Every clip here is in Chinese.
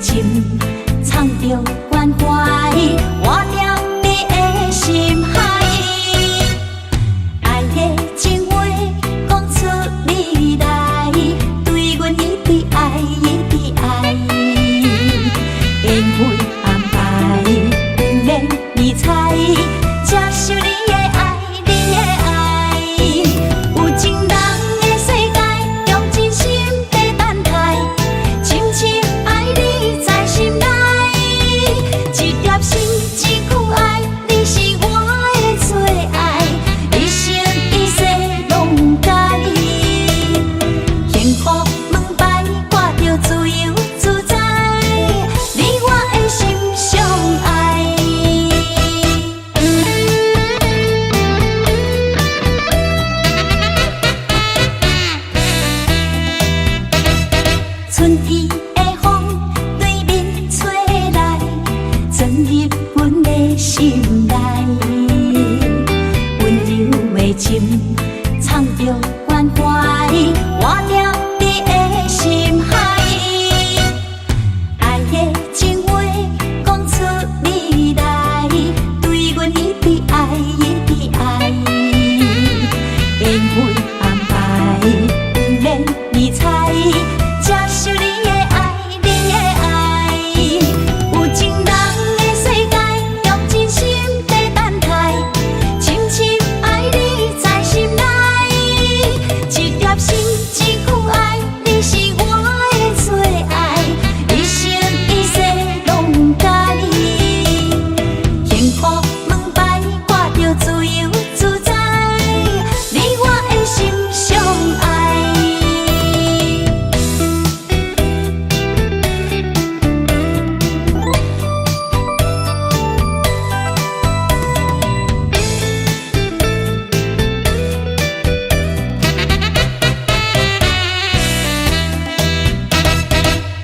深，藏着关怀，活着你的心海。爱的情话讲出你来，对阮一直爱，一直爱。缘分安排，不免你猜，接受你的爱，你的爱。有情人的世界，用真心在等待，深深爱你在心内。一粒心，一句爱，你是我的最爱，一生一世拢甲你。幸福门牌挂着自由自在，你我的心相爱。春天的风对面吹来，钻入阮的心内。温柔的情，藏着关怀，活着你的心海。爱的情话讲出你来，对阮一直爱，一直爱。缘分安排，不免你猜，接受你的爱，你的爱。有情人的世界，用真心在等待，深深爱你在心内。一粒心，一句爱，你是我的最爱，一生一世拢甲你。幸福门牌挂着自由自在，你我的心相爱。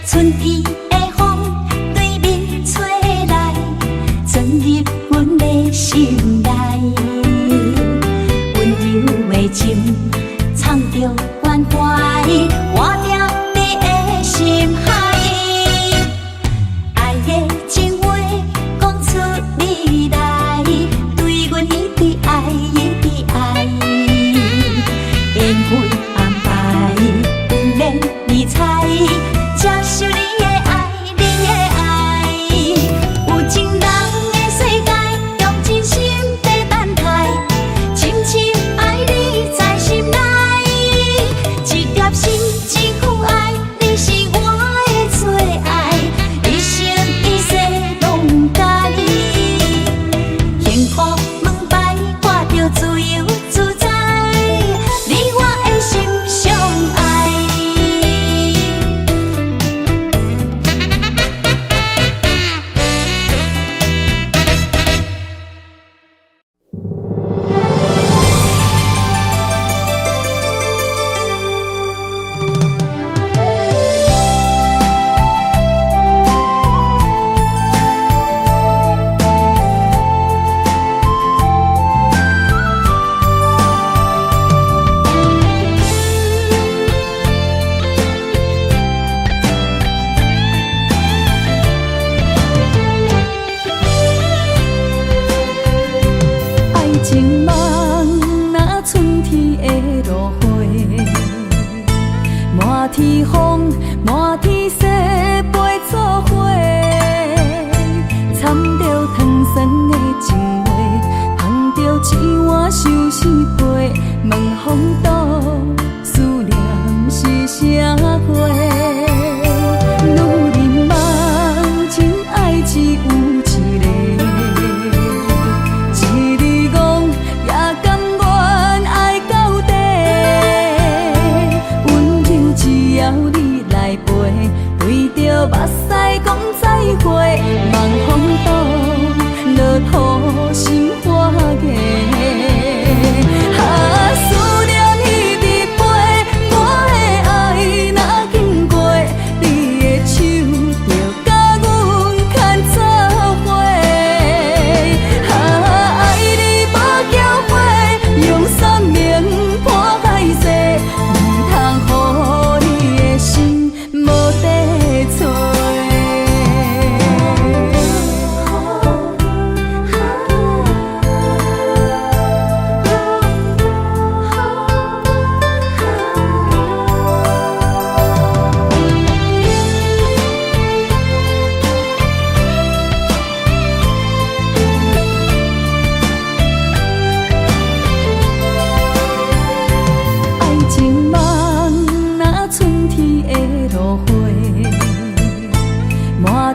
春天的风对面吹来，钻入阮的心内。温柔的情，藏着关怀，活着你的心海。爱的情话讲出你来，对阮一直爱，一直爱。缘分安排，不免你猜，接受你的爱，你的爱。有情人的世界，用真心在等待，深深爱你在心内。一粒心，一句爱，你是我的最爱，一生一世拢甲你。幸福门牌挂着自由自在，你我的心相爱。爱情梦若春天的落花，满天风，满天雪，陪作伙。掺着糖酸的情话，捧着一碗相思杯，问风度思念是啥货？女人梦真爱只有一个。一日戆也甘愿爱到底，温柔只要你来陪，对着目屎讲再会，望风度落土心花芽。思念一直陪，我的爱若经过，你的手就甲阮牵做伙。爱你无缴费，用生命破海誓，唔通予你的心无地找。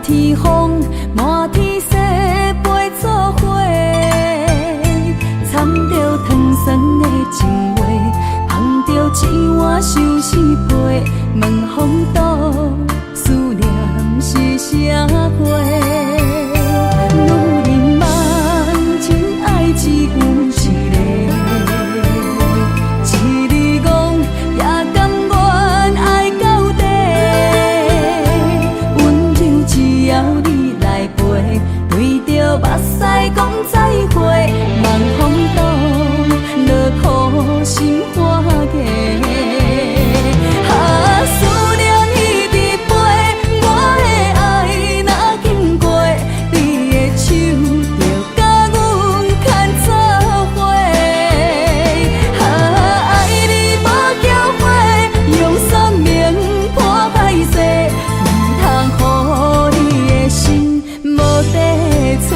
天风，满天雪，陪做伙，掺着糖酸的情话，捧着一碗相思杯，问风度，思念是啥货？女人梦，真爱只有一个，一字讲也甘愿爱到底，温柔只要你来陪，对着目屎讲再会，望风度，落雨心花嫁。思念一直飞，我的爱若经过，你的手就甲阮牵做伙。爱你无后悔，用生命破歹势，唔通予你的心无地找。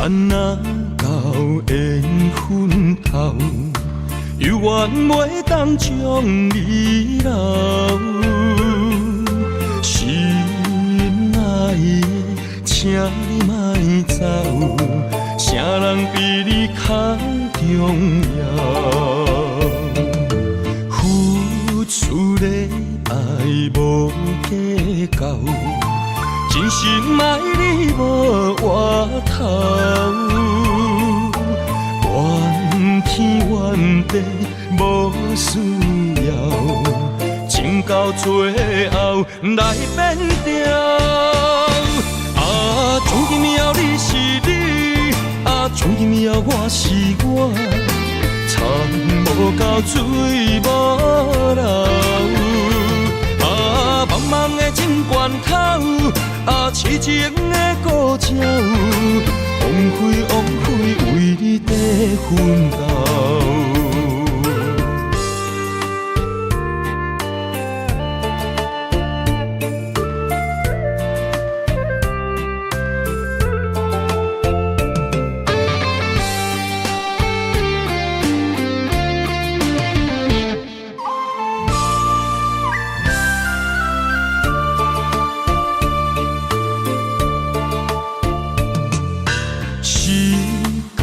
若到缘分头，犹原袂当将你留。心爱的，请你莫走，啥人比你较重要？付出的爱无计较。真心爱你无回头，怨天怨地无需要，情到最后来变调。啊，从今以后你是你，啊，从今以后我是我，田无到水无流。啊，茫茫的情关口。啊，痴情的孤鸟，枉费枉费为你在奋斗。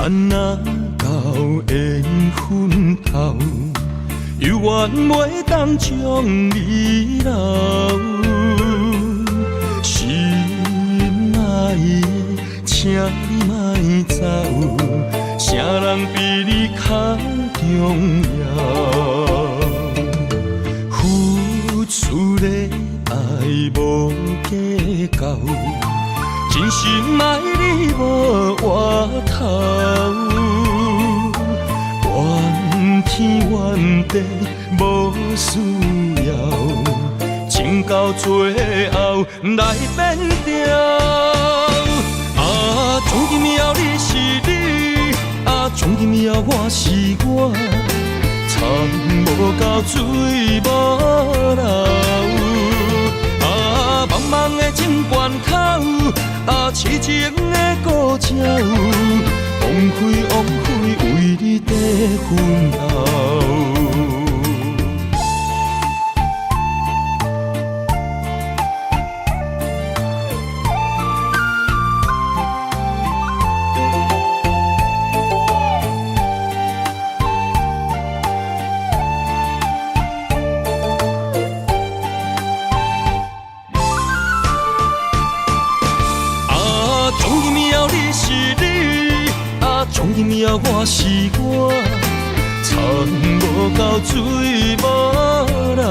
若到缘分头，犹原袂当将你留。心爱的，请你莫走，啥人比你较重要？付出的爱无计较。真心爱你无回头，怨天怨地无需要，到最后来变调。啊，从今以后你是你，啊，从今以后我是我，田无到水无流。啊，茫茫的情关口，啊，痴情的故鸟，枉费枉费为你在奋斗。从今以后我是我，田无到水无流。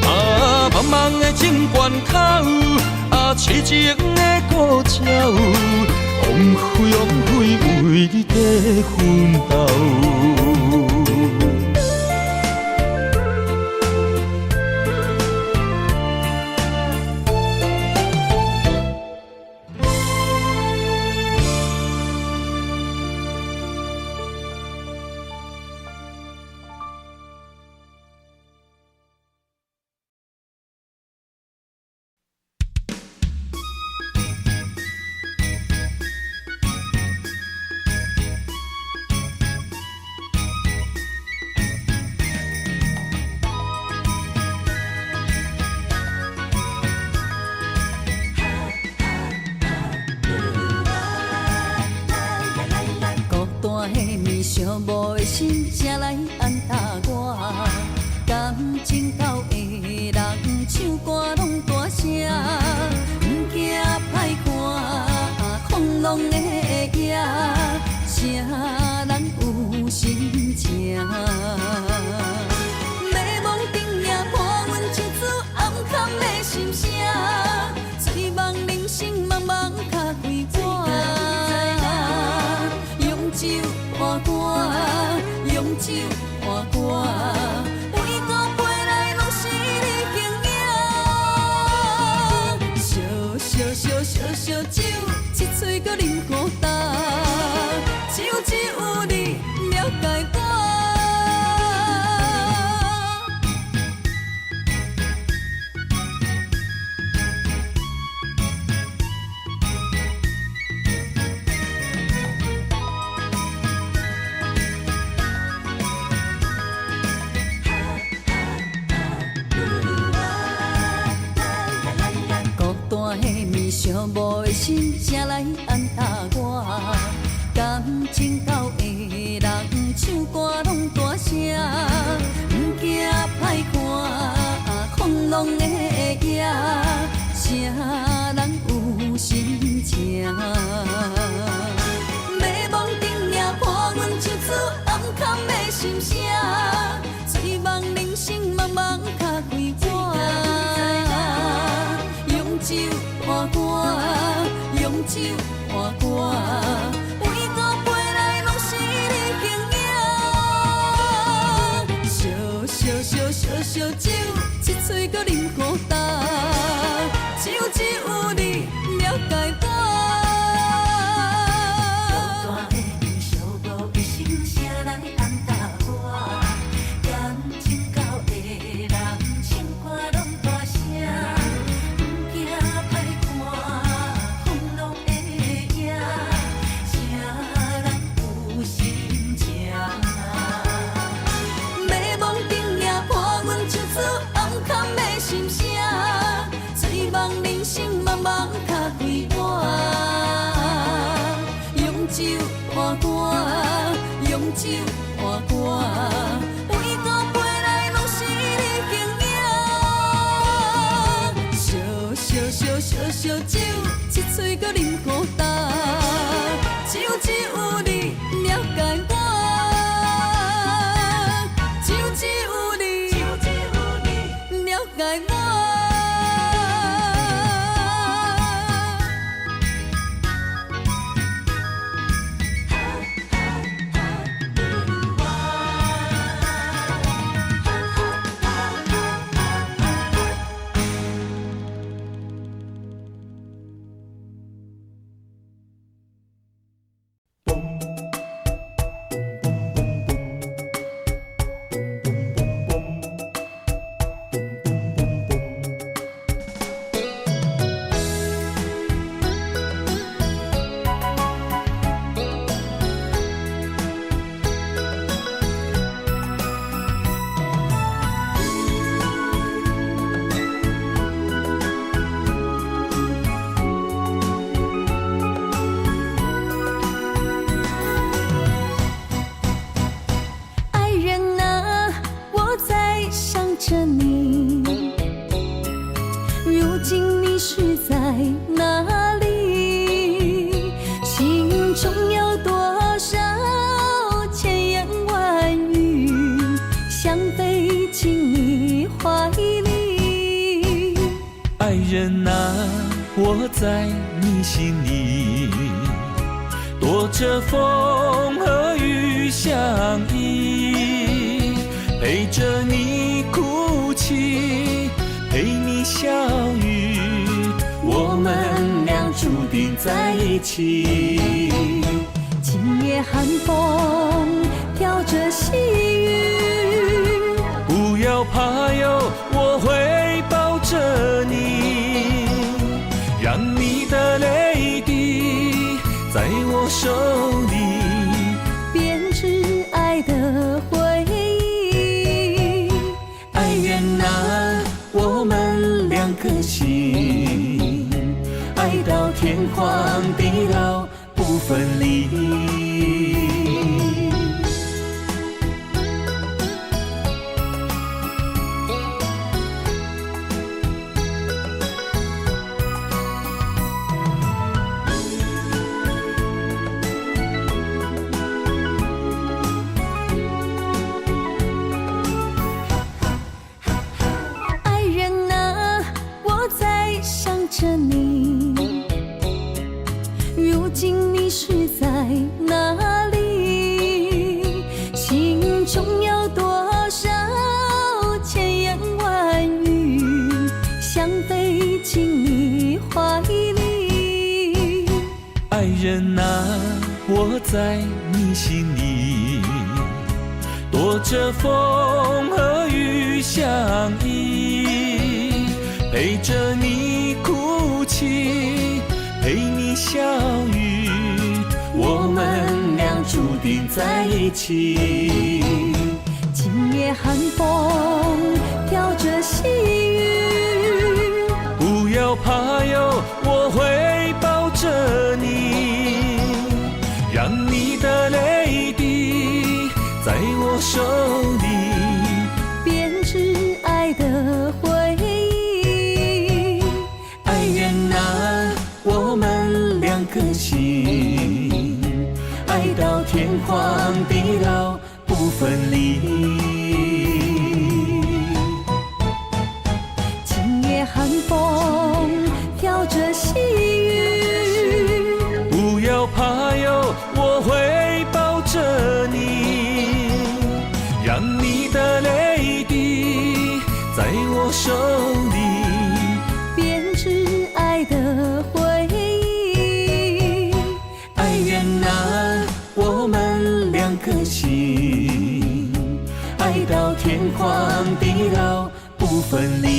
啊，茫茫的情关口，啊，痴情的故鸟，枉费枉费为你在奋斗。寂寞的心，才来安踏我。感情到的人唱歌拢大声，不惊歹看，狂浪的夜，啥人有心情？美梦顶也看阮唱出暗藏的心声，醉梦人生茫茫脚开我。用酒换歌，用酒换歌，每个陪来拢是你形影。烧酒，一嘴搁啉孤单，只有你了解我。寂寞的心，才来安踏我。感情到的人唱歌拢大声，不惊歹看，狂浪的夜，啥人有心情？美梦顶也看阮唱出暗藏的心声，醉梦人生茫茫脚开我。用酒换歌，用酒换歌，每个陪来拢是你形影。烧酒，一嘴搁啉孤单，只有你了解我。孤单的面，寂寞的心，谁来安踏我？感情到的人，唱歌拢大声。心声，醉梦人生茫茫脚开我。用酒换歌，用酒换歌，每个陪来拢是你形影。烧酒，一嘴搁啉孤单，只有你了解我。只有你了解我。想着你，如今你是在哪里？心中有多少千言万语，想飞进你怀里。爱人啊，我在你心里，躲着风和雨相依，陪着你哭泣，陪你笑语，我们俩注定在一起。今夜寒风飘着细雨，不要怕哟，我会抱着你，让你的泪滴在我手里编织爱的回忆。爱人啊，我们两颗心，爱到天荒地老不分离。着你，如今你是在哪里？心中有多少千言万语，想飞进你怀里。爱人啊，我在你心里，躲着风和雨相依，陪着你哭泣，陪你笑语，我们俩注定在一起。今夜寒风飘着细雨，不要怕哟，我会抱着你，让你的泪滴在我手里编织爱的回忆。爱人啊，我们两颗心，爱到天荒地老不分离。今夜寒风飘着细雨，不要怕哟，我会抱着你，让你的泪滴在我手里编织爱的回忆。爱人啊，我们两颗心，爱到天荒地老不分离。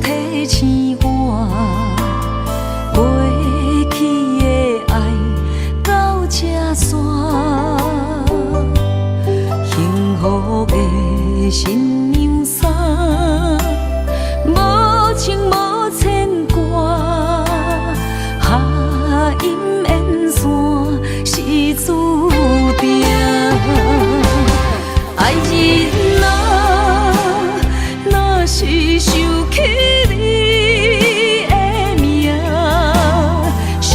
提醒我，过去的爱到这煞，幸福的新娘衫，无情无牵挂，下阴缘线是注定，爱人啊，若是想起你的名，受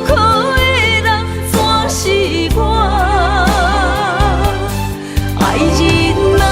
苦的人全是我。爱人啊，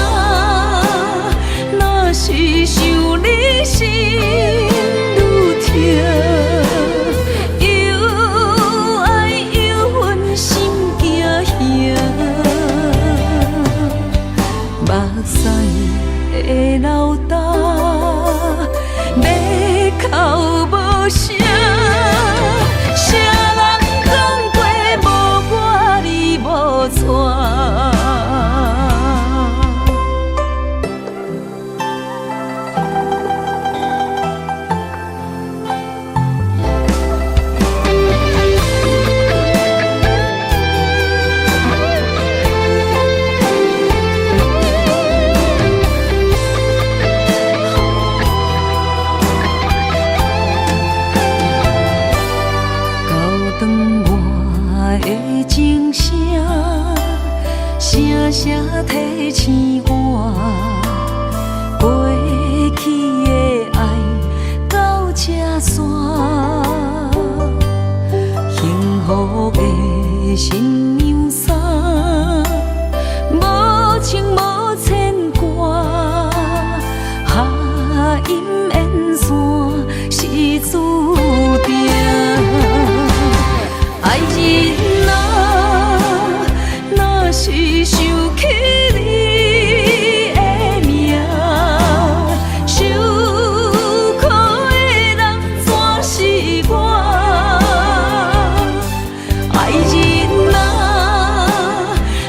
声声提醒我，过去的爱到这线，幸福的新娘衫，无情无牵挂，下阴缘线是注定，爱人啊，若是想起你的名，受苦的人全是我。爱人啊，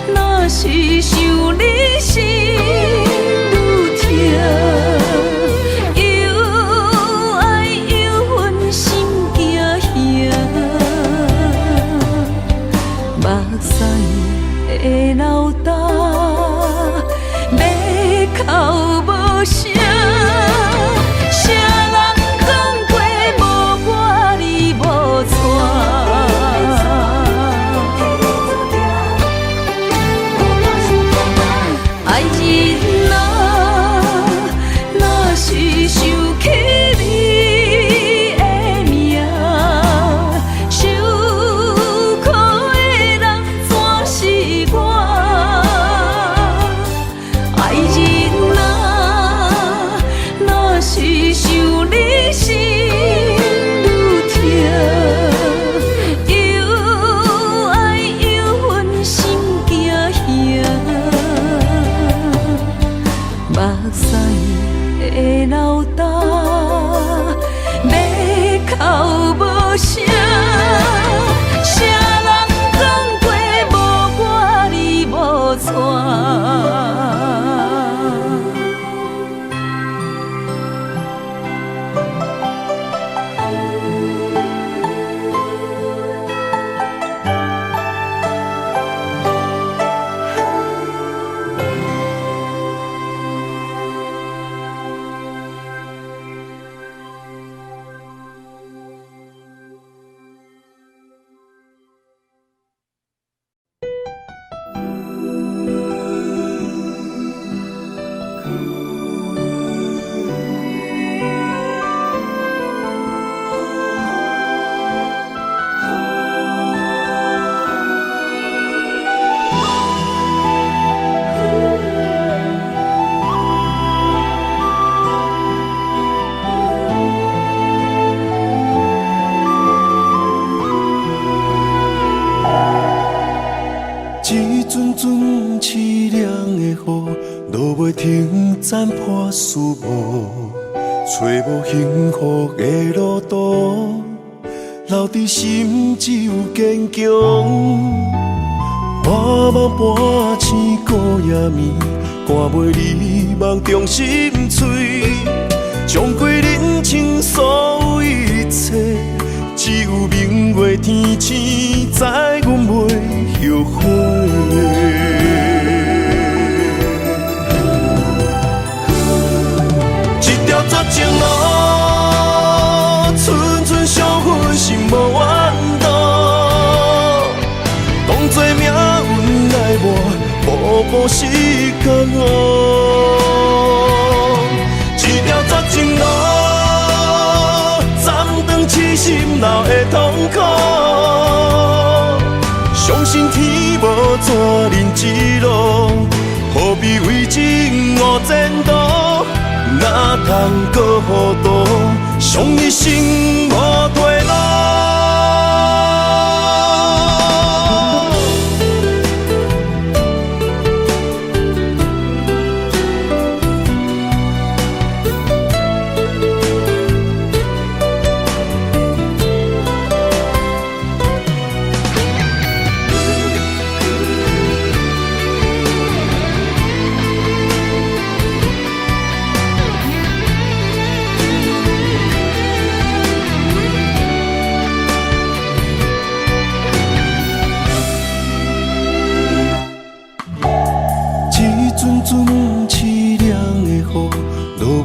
若是想你心愈痛，又爱又恨心惊吓，目屎的流干，要哭无声，谁人讲过无我你无错？爱人啊，若是想起你的名，受苦的人全是我。爱人啊，若是想你心愈痛，又爱又恨心惊吓，目屎的流干，要哭无声，谁人讲过无我你无错？一阵阵凄凉的雨，落袂停，斩破思无，找无幸福的路途，留伫心只有坚强。半梦半醒孤夜眠，赶袂离梦中心碎，将过人生所有一切，只有明月天星知阮袂后悔。一条绝情路，寸寸伤痕心无怨妒。当作命运来磨，步步是甘愿。一条绝情路，斩断痴心闹的痛苦。相信天无绝人之路，何必为情误前途？哪通搁糊涂，伤一生无退路。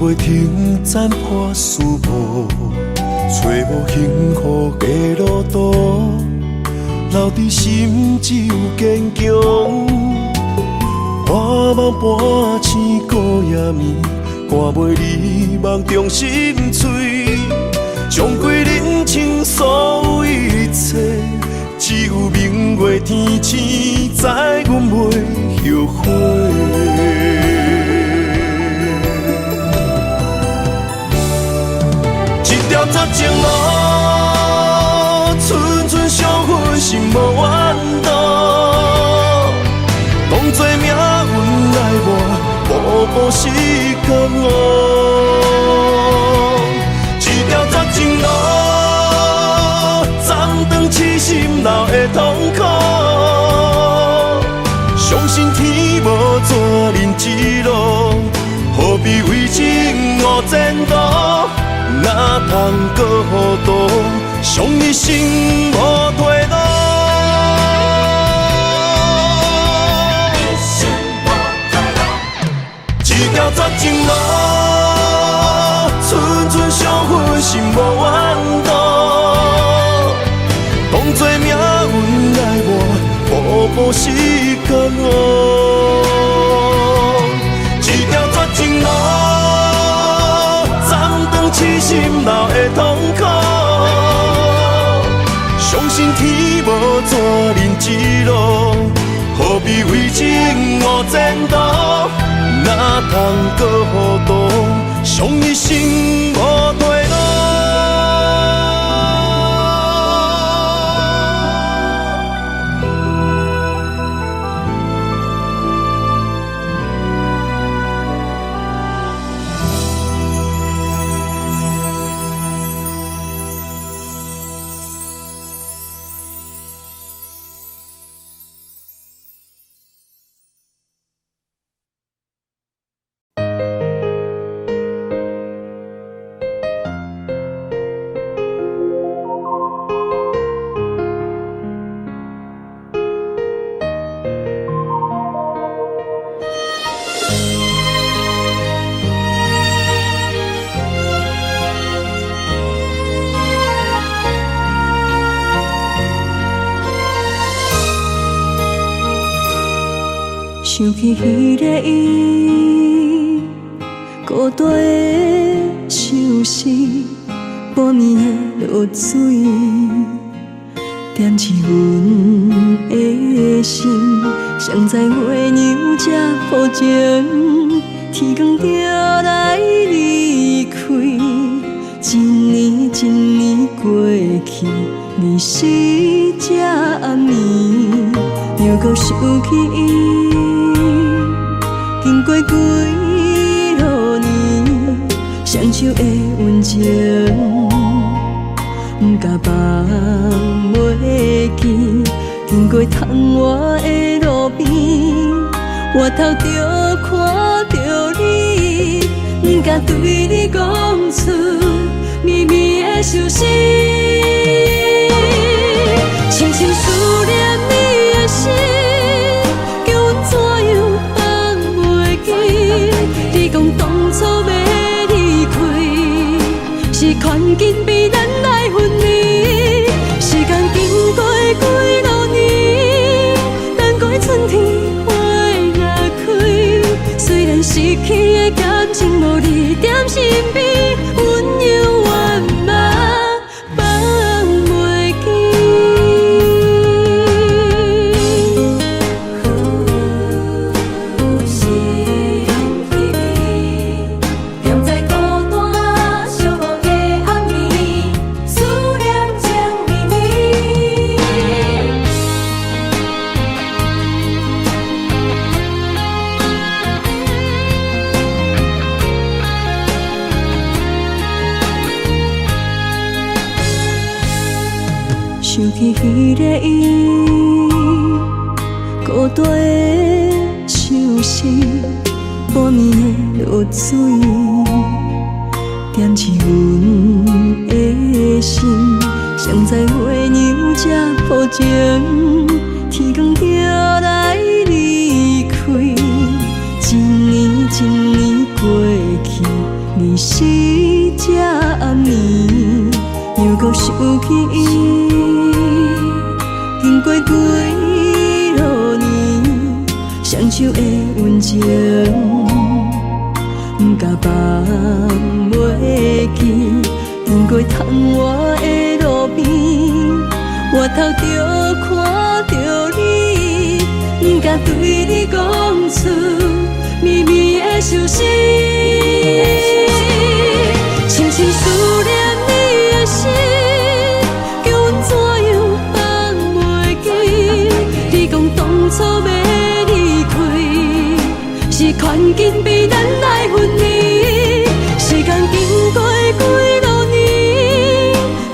袂停，斩破思无，找无幸福的路途，留伫心只有坚强。梦半醒孤夜眠，看袂你梦中心碎，将归人生所有一切，只有明月天星知阮袂后悔。一条绝情路，寸寸相分，心无怨妒。当作命运来磨，步步是甘我。一条绝情路，暂长痴心流的痛苦。相信天无绝人之路，何必为情误前途？哪通搁予渡，伤一生无退路。一条绝情路，寸寸相分，心无怨妒。当作命运来磨，步步是甘我。一条绝情路，痴心流的痛苦，相信天无绝人之路，何必为情误前途？哪通搁予渡，伤一生无退路。想起迄个伊，孤单的相思，半暝的落水，点起阮的心。谁知月娘这薄情，天光就来离开。一年一年过去，日时这暗暝，又搁想起伊。经过几落年，双手的温情，不敢放袂记。经过窗外的路边，我头就看到你，不敢对你讲出绵绵的相思，深深思念你的心。当初要离开，是权紧逼咱来分离。时间经过几落年，等过春天花若开。虽然失去的感情无你踮身边，温柔圆满放袂记。想起迄个伊，孤单的相思，半暝的落水，点起阮的心。谁知月娘这薄情，天光就来离开。一年一年过去，日时这暗暝，又搁想起伊。经过几落年，双像的温情，不甲放袂记。经过窗外的路边，我头就看到你，不敢对你讲出秘密的伤心。深深思念你的心，叫阮怎样放袂记？你讲当初要离开，是权紧逼咱来分离。时间经过几多年，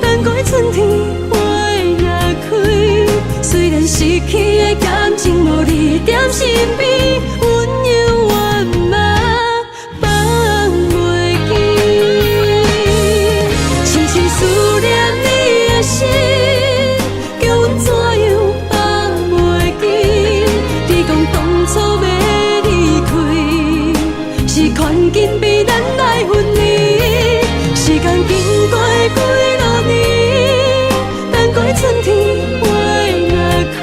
等待春天花若开。虽然失去的感情无你踮身边，温柔圆满放袂记。深深思念你的心，叫阮怎样放袂记？你讲当初要离开，是权紧逼咱来分离。时间经过几多年，等待春天花若开。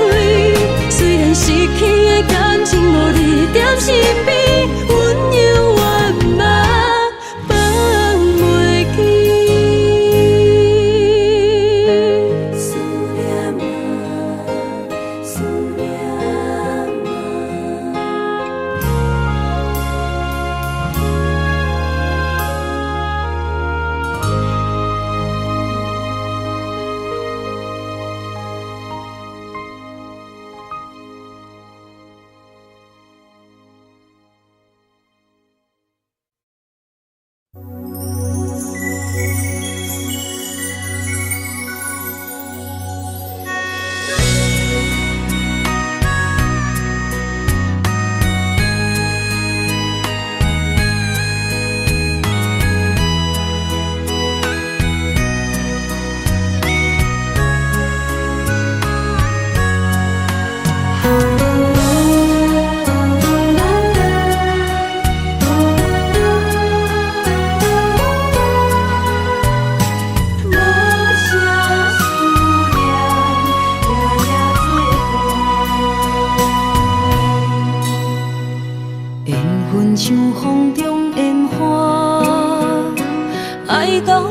虽然失去的感情无你踮身边，温柔圆满放袂记。思念啊，思念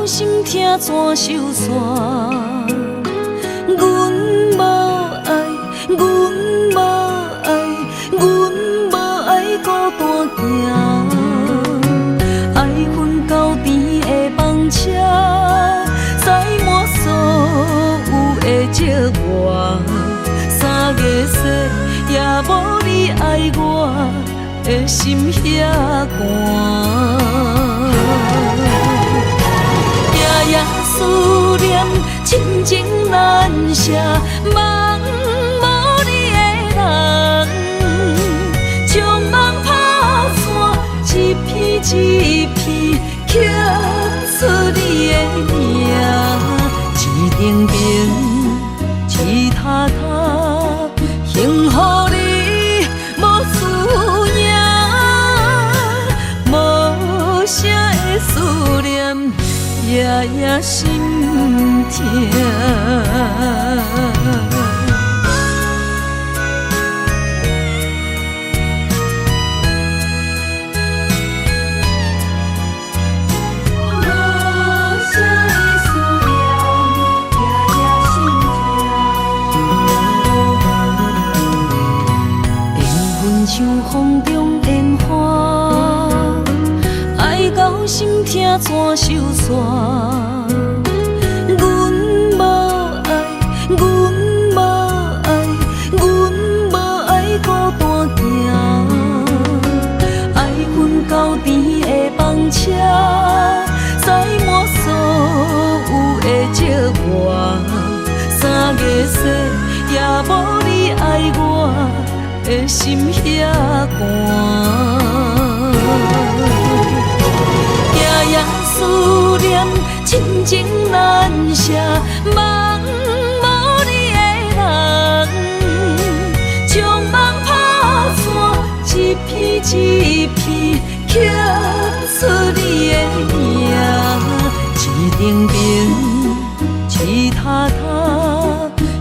心痛怎收煞？阮无爱，阮无爱，阮无爱孤单行。爱恨交织的风车，载满所有的寂寞。3月雪，也无你爱我的心遐寒。夜思念，亲情难舍，梦无你的人，将梦打散，一片一片刻出你的名，一定定，一塔塔，幸福你无思念，无声的思念。夜夜心痛，无声的思念，夜夜心痛。缘分像风中烟花，爱到心痛怎收煞？阮无爱，阮无爱，阮无爱孤单行。爱恨交织的风车，载满所有的寂寞。3月雪，也无你爱我的心遐寒。夜夜思念，亲情难舍，梦无你的人，将梦打散，一片一片刻出你的名，一定定，一塔塔，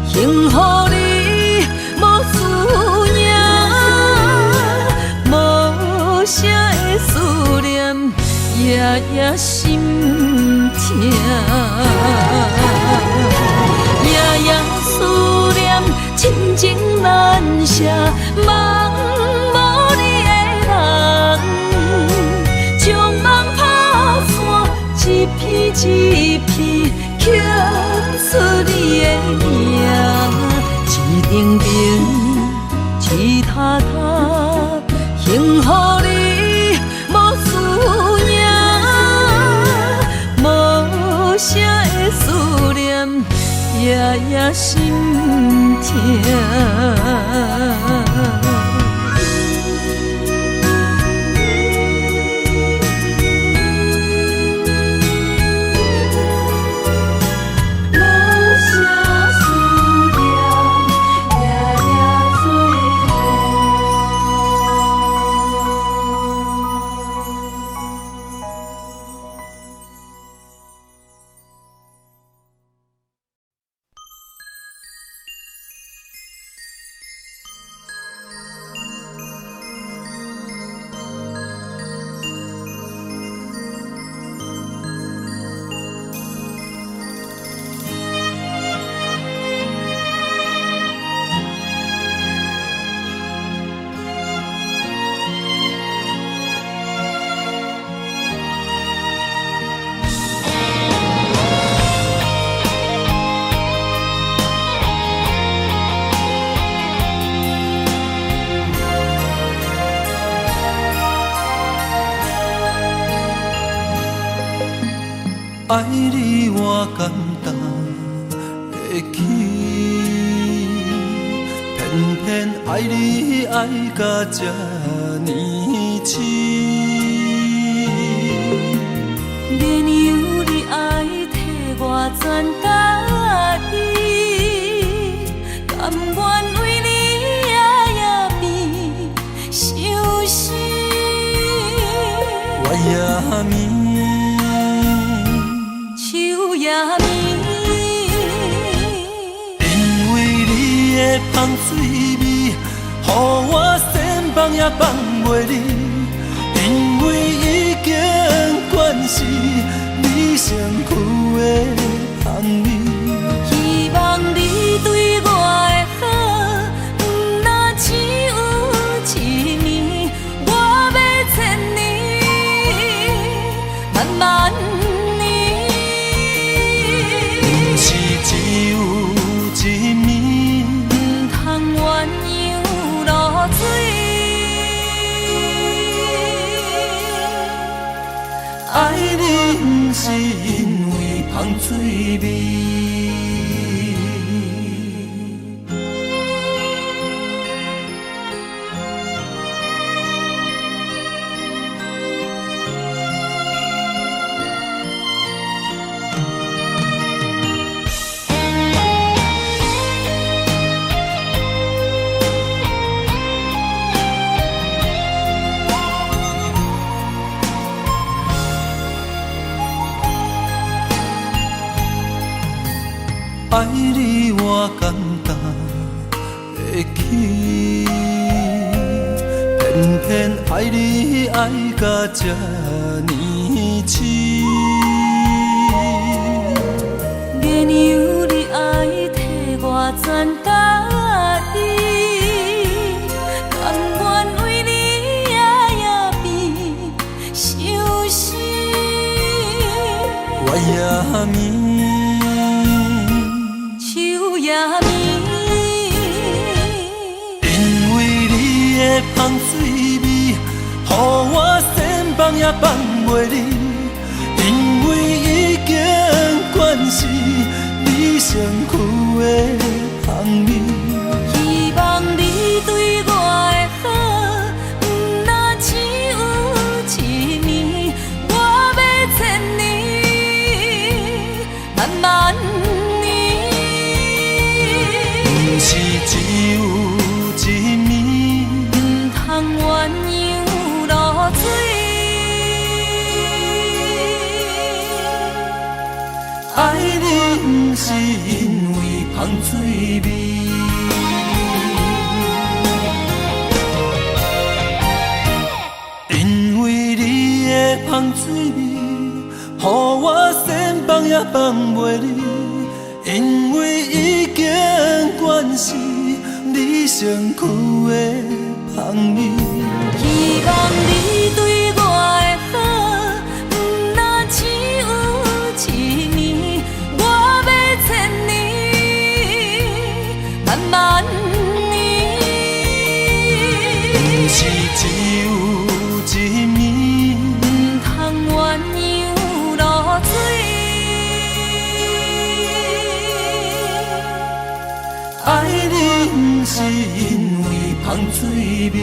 幸福你无思念。夜心痛，夜夜思念，深情难舍，梦无你的人，将梦打散，一片一片刻出你的名，一程程，一塔塔，幸福你无思念，无声的思念，夜夜心痛。爱你我简单会起，偏偏爱你爱到这呢深。连由你爱替我全家己，甘愿为你夜夜变伤心。我也眠。因为你的香水味，予我先放也放袂离。因为已经惯是你身躯的香味。希望你对我的好，不若只有一年，我要千年，慢慢。爱你不是因为香水味。爱你我简单会起，偏偏爱你爱到这呢深。连由你爱替我全家己，甘愿为你夜夜变伤心。我也眠。因为你的香水味，予我先放也放袂离。因为已经惯是你身躯的香味。希望你对我的好，不若只有一年，我要千年，慢慢。是只有一暝，不通鸳鸯落水。爱你不是因为香水味，因为你的香水味。予我先放也放袂你，因为已经惯是你身躯的香味。希望你对我的好，不那只有一年，我要千年，万万年。不是只有一面，唔通鸳鸯落水。爱你不是因为香水味。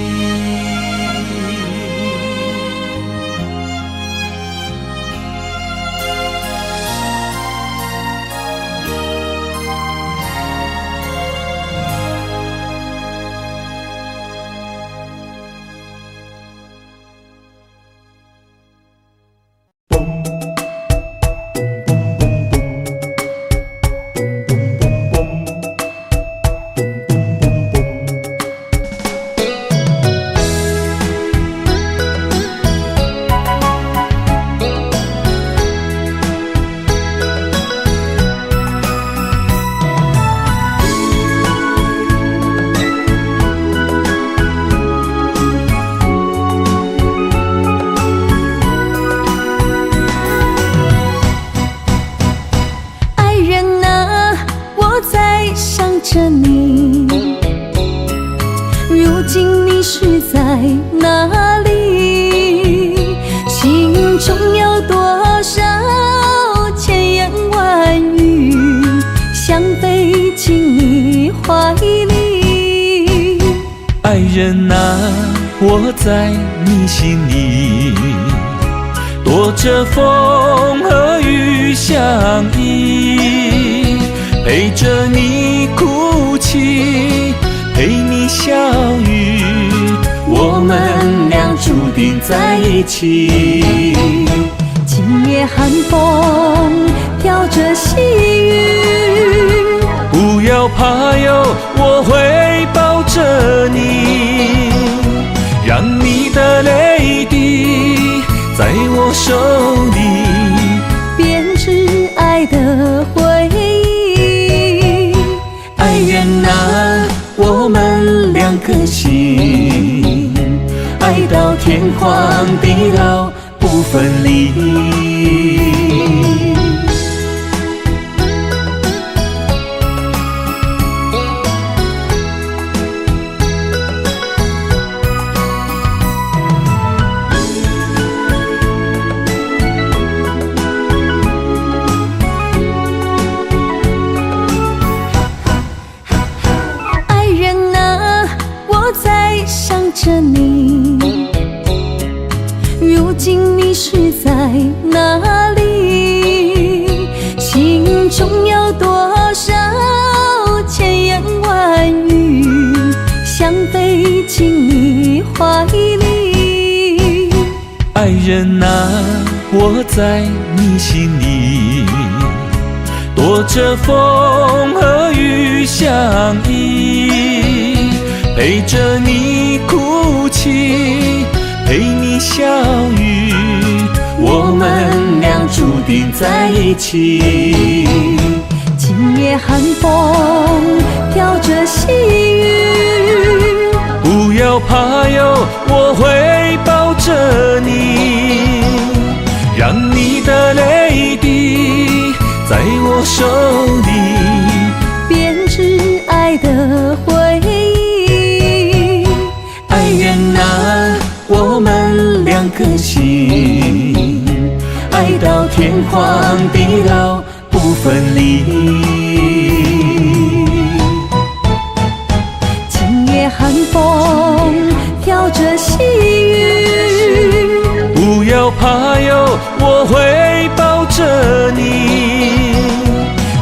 着你，如今你是在哪里？心中有多少千言万语，想飞进你怀里。爱人啊，我在你心里，躲着风和雨相依，陪着你哭泣，陪你笑语，我们俩注定在一起。今夜寒风飘着细雨，不要怕哟，我会抱着你，让你的泪滴在我手里编织爱的回忆。爱人啊，我们两颗心，爱到天荒地老不分离。想着你，如今你是在哪里？心中有多少千言万语，想飞进你怀里。爱人啊，我在你心里，躲着风和雨相依，陪着你哭泣，陪你笑语，我们俩注定在一起。今夜寒风飘着细雨，不要怕哟，我会抱着你，让你的泪滴在我手里编织爱的回忆。爱人啊，我们两颗心，爱到天荒地老不分离。今夜寒风飘着细雨，不要怕哟，我会抱着你，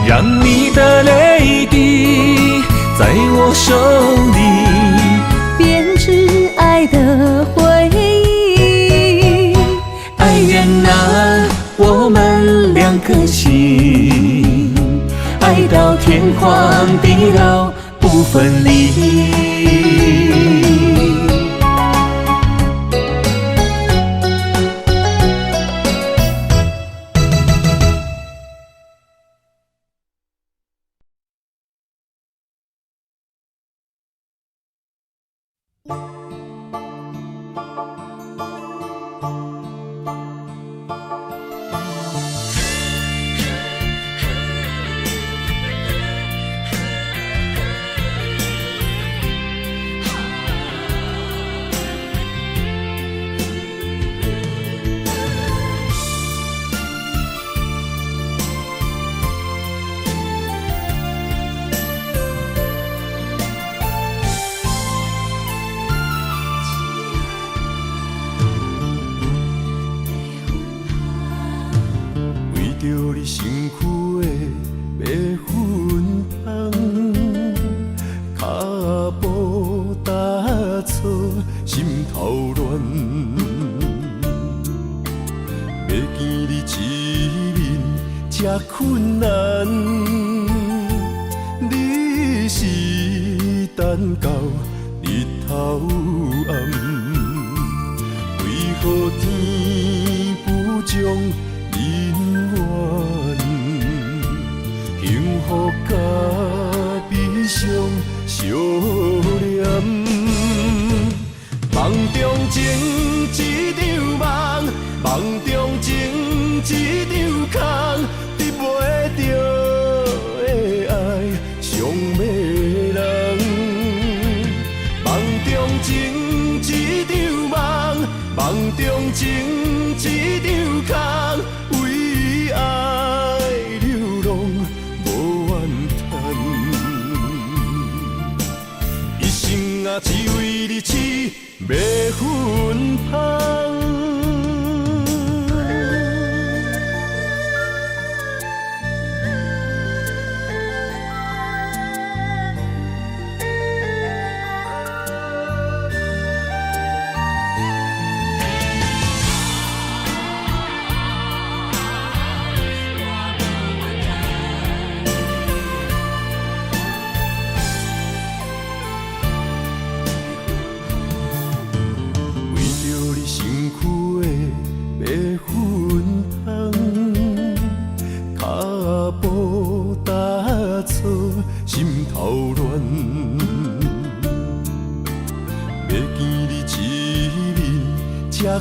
让你的泪滴在我手里编织爱的回忆。爱人啊，我们两颗心，爱到天荒地老不分离。心头乱。要见你一面这困难，你是等到日头暗，为何天不将人怨？幸福甲悲伤相连，梦中情一场梦，梦中情一场空，得袂着的爱上迷人。梦中情一场梦，梦中情一场空，为爱流浪无怨叹。一生啊，只为你痴，要芬芳。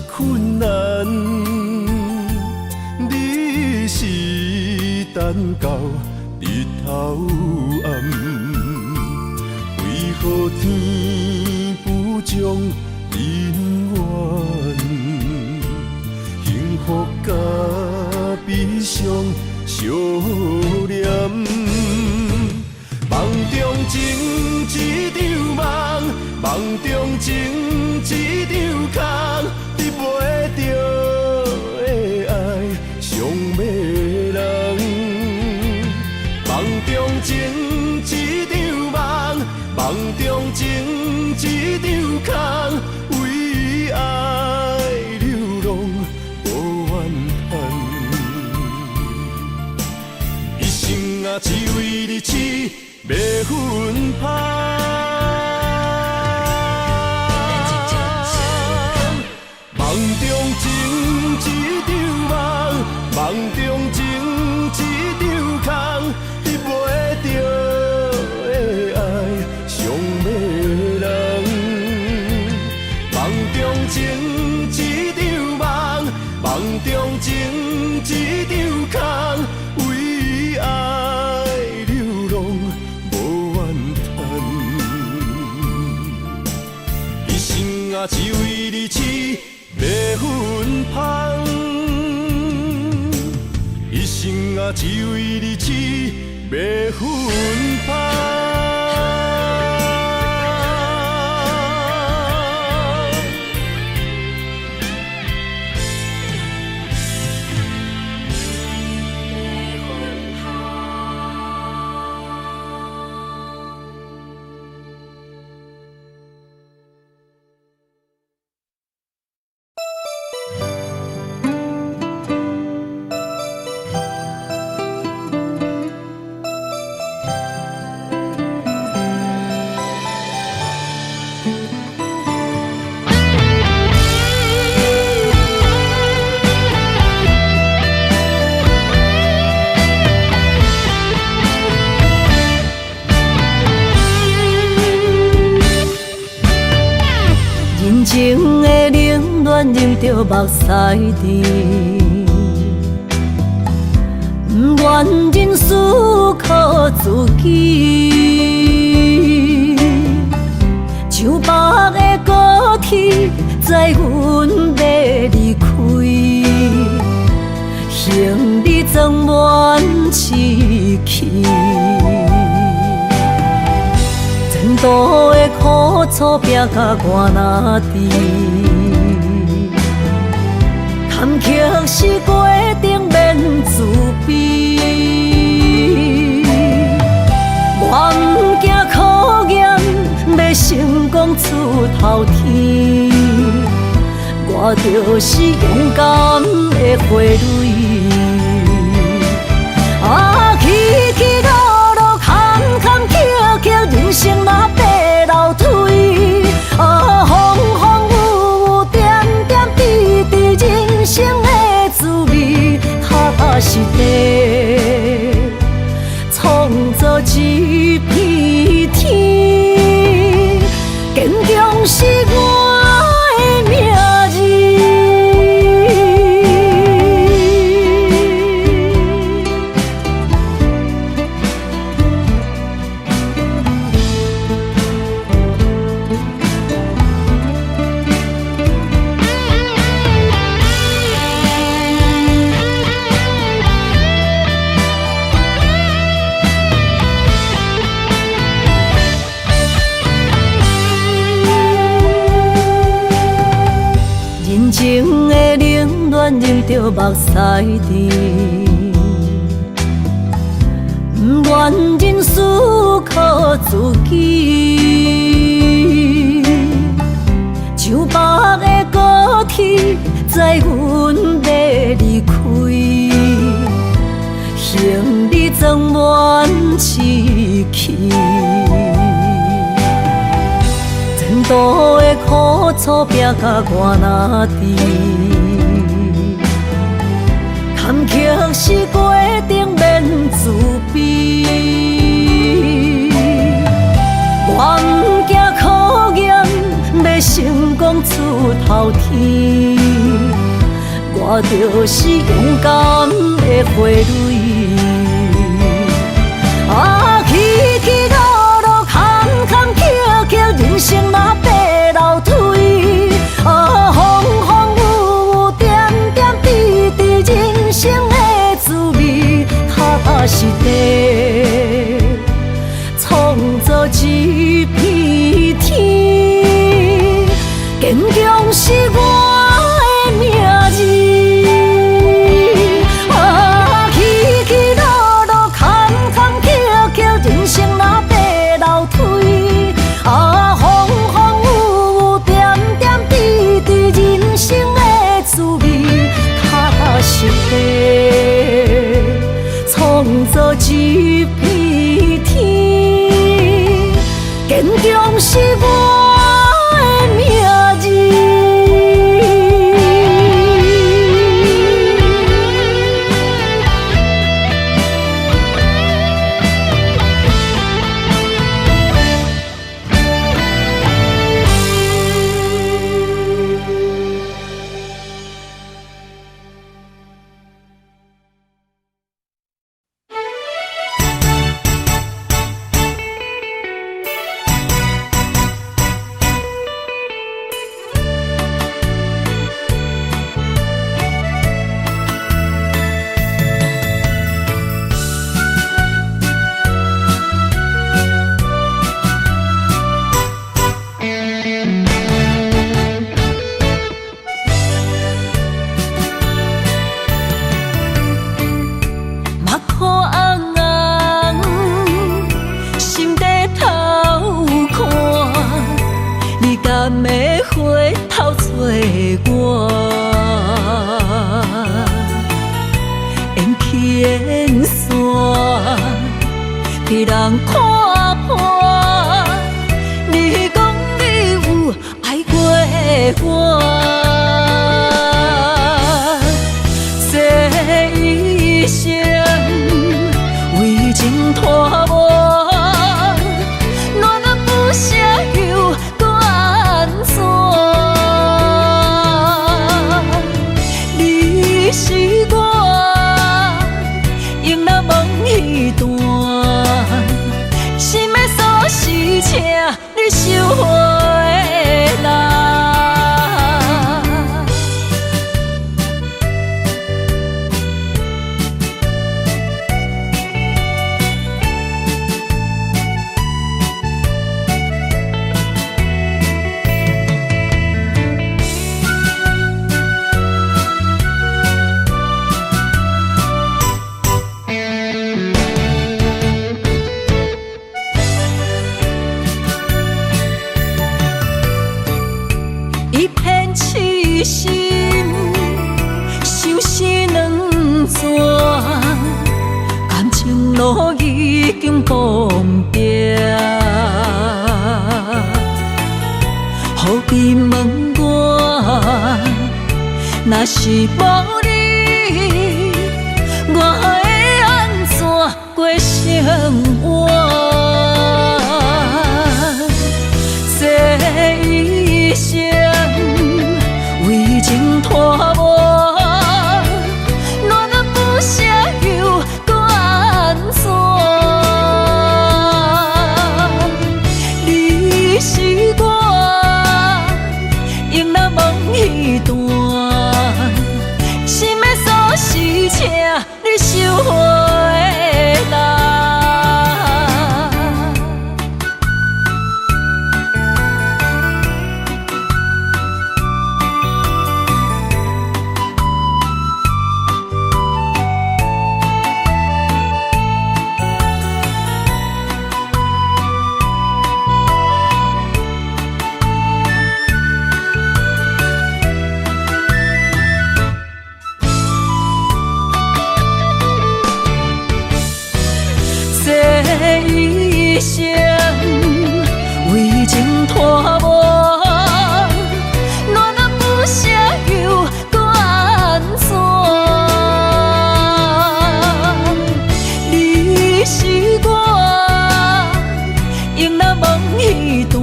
困难，你是等到日头暗，为何天不将人怨？幸福甲悲伤相连，梦中情一场梦，梦中情一场空。得袂着的爱上迷人，梦中情一场梦，梦中情一场空，为爱流浪无怨叹。一生啊，只为你痴，要芬芳。梦中情一场梦，梦中情一场空，得袂着的爱上迷人。梦中情一场梦，梦中情一场空，为爱流浪无怨叹。一生啊，只为你痴。要芬芳，一生啊，只为你痴，要芬芳。情的冷暖忍着目屎滴，不愿忍思靠自己，像白的过去，在阮要离开，行李装满痴气。前途的苦楚拼甲我哪知？坎坷是过程免自卑，我不惊考验，要成功出头天。我就是勇敢的花蕊。起起落落，坎坎坷坷，人生嘛爬楼梯。风风雨雨，点点滴滴，人生的滋味，踏踏实地，创造一片天。坚强是我的名字。人情的冷暖，忍着目屎滴，不愿认输，靠自己。像北的高铁，载阮要离开，行李装满市区。前途的苦楚，拼甲我哪知？坎坷是过程，免自卑。我不惊考验，要成功出头天。我就是勇敢的花蕊。起起落落，坎坎坷坷，人生嘛爬楼梯。风风雨雨，点点滴滴，人生的滋味，踏踏实地，创造一片天。坚强是我的名字。起起落落，坎坎坷坷，人生嘛爬楼梯。风风雨雨，点点滴滴，人生的滋味，踏踏实地，创造一片天。坚强是我的名字。被人看破，你讲你有爱过我，这一生为情拖磨，我若不舍又搁安怎？你是我永难忘彼段。心的锁是请你收回来。一片凄心，相思两逝，感情路已经封闭。何必问我，若是无你，我会安怎过生活？这一生为情拖磨，若咱不舍又搁安怎？你是我永难忘彼段，心的锁匙请你收回来。这一生为情拖磨，若咱不舍又搁安怎？你是我永难忘彼段，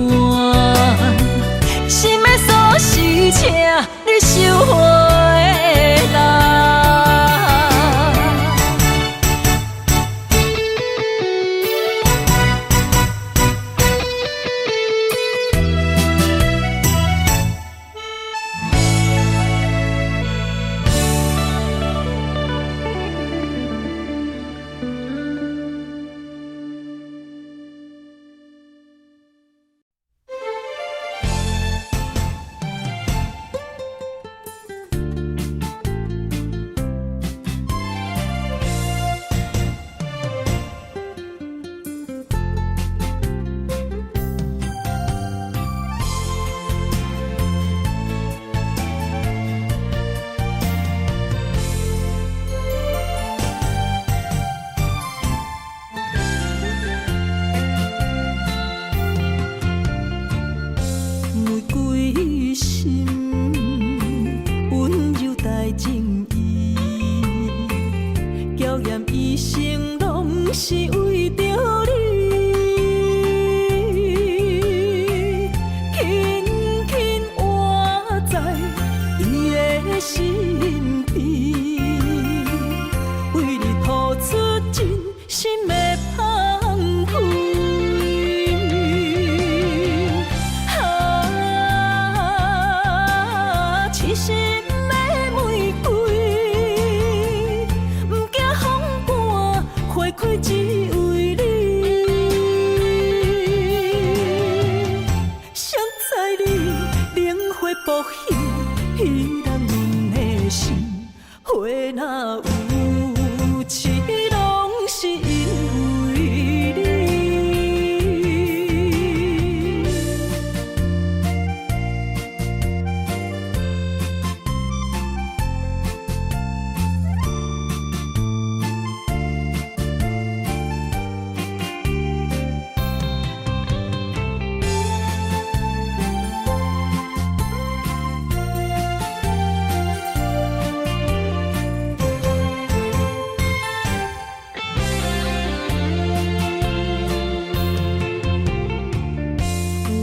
心的锁匙请你收回来。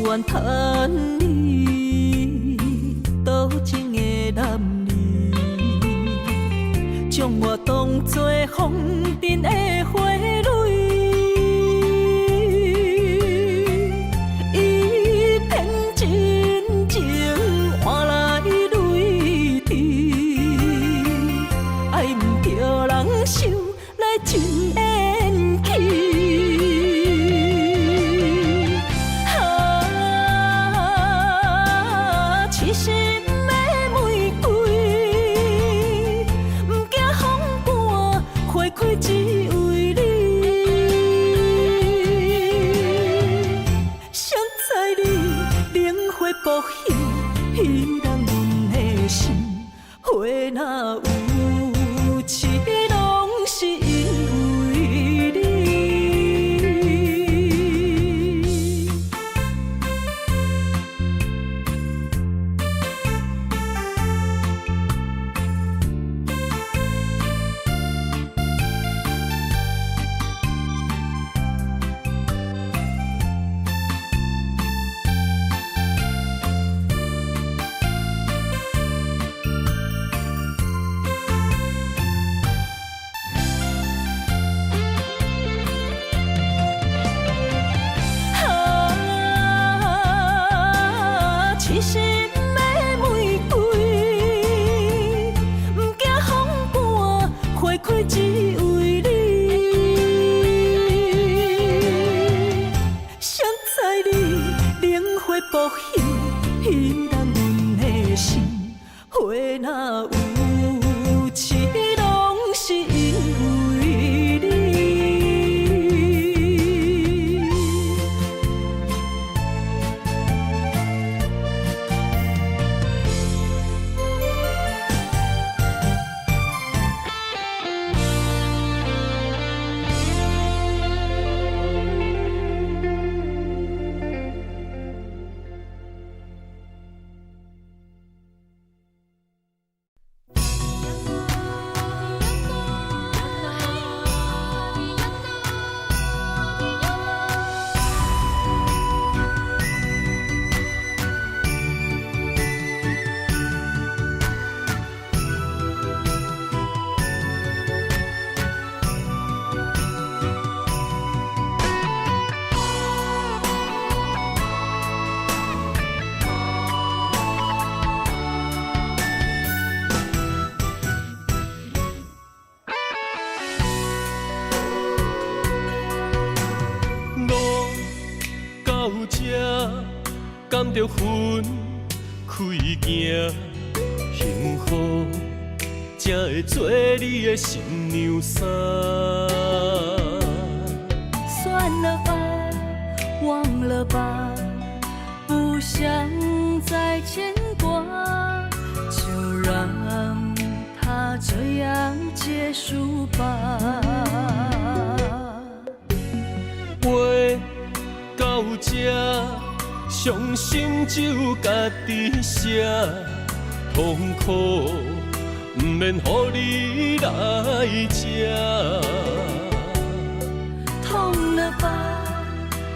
怨叹你多情的男儿，将我当作风尘的花蕊，一片真情换来泪滴，爱毋着人受来真缘起。薄幸，彼人阮的心，花若有刺，拢是因为你。痴心的玫瑰，不惊风寒，花开只为你。谁知你灵火扑现，引动阮的心。花若有刺，拢是因为你。到这，甘着分开行，幸福才会做你的新娘衫。算了吧，忘了吧，不想再牵挂，就让它这样结束吧。话到这，伤心只有家己写，痛苦不免予你来吃。痛了吧，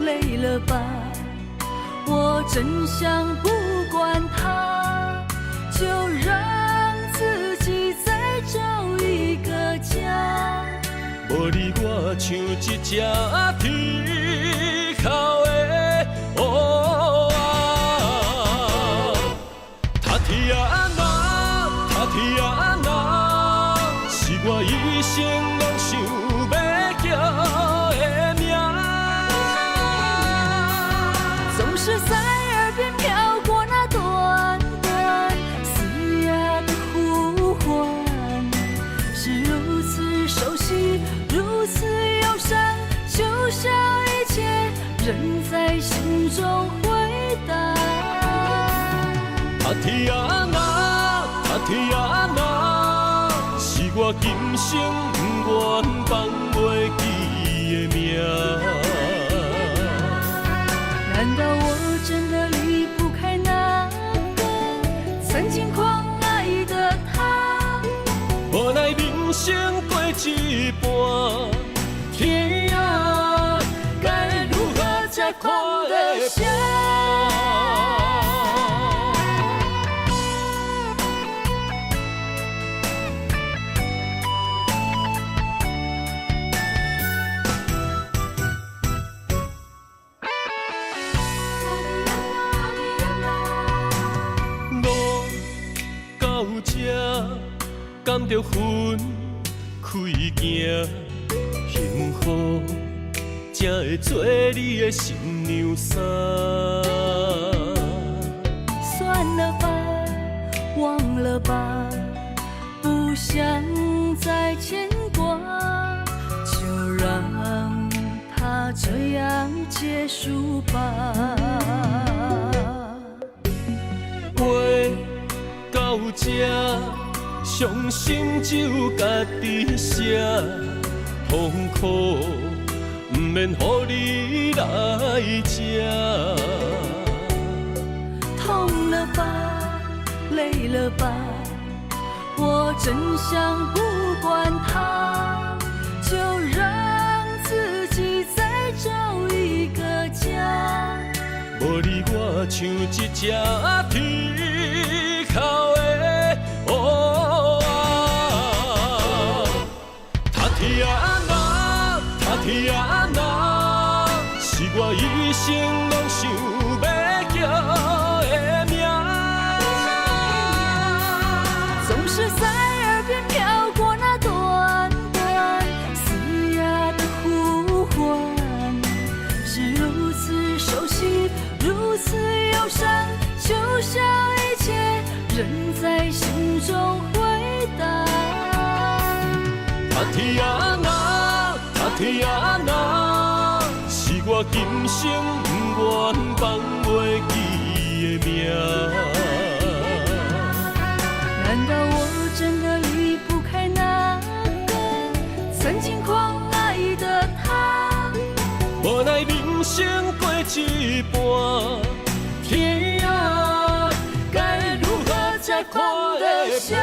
累了吧，我真想不管它，就让自己再找一个家。无你我像一只啼哭的乌鸦，他啼啊那，他啼啊那，是我一生拢想要叫的名。总是在耳边飘过那短短嘶哑的呼唤，是如此熟悉，如此忧伤，就像一切仍在心中回荡。他啼啊那，他啼啊那，是我今生不愿放袂记的名。难道我真的离不开那个曾经狂爱的他？无奈人生过一半，天啊，该如何才看得下？路到这，甘着分开行，幸福才会做你的新娘衫。算了吧，忘了吧，不想再牵挂，就让它这样结束吧。话到到这，伤心只有家己写，痛苦不免予你来吃。痛了吧，累了吧，我真想不管它，就让自己再找一个家。无你我像一只啼哭的乌鸦，他天哪，他天哪，是我一生拢想要叫的名。总是在耳边飘过那短短嘶哑的呼唤，是如此熟悉，如此忧伤，就像一切仍在心中回荡。他天哪，他天哪，是我今生不愿放袂记的名。难道我真的离不开那个曾经狂爱的他？无奈人生过一半，天啊，该如何才看得下？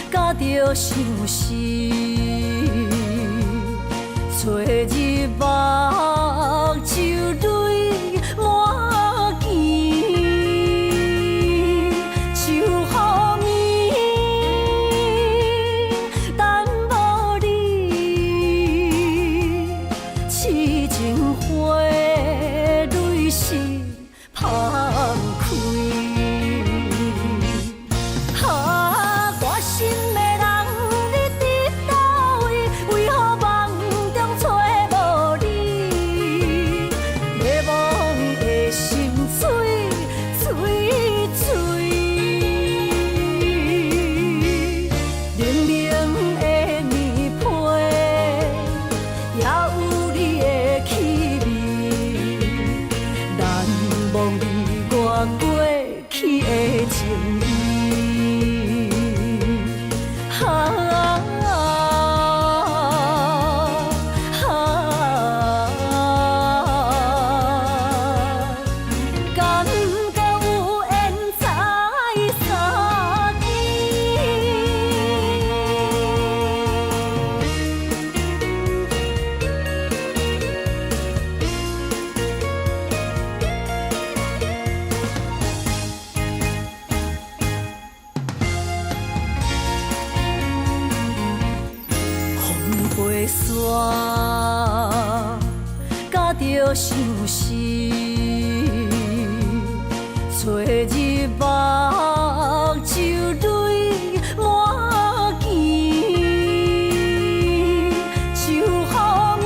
甲着相思，找日目就泪满肩，想予眠，等无你，痴情花蕊是芳开。甲着相思，找日目就泪满肩，想予眠，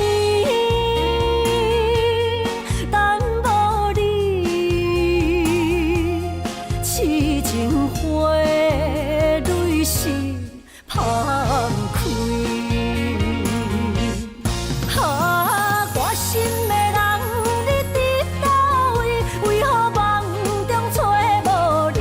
等无你，痴情花蕊是芳开。心的人，你伫倒位？为何梦中找无你？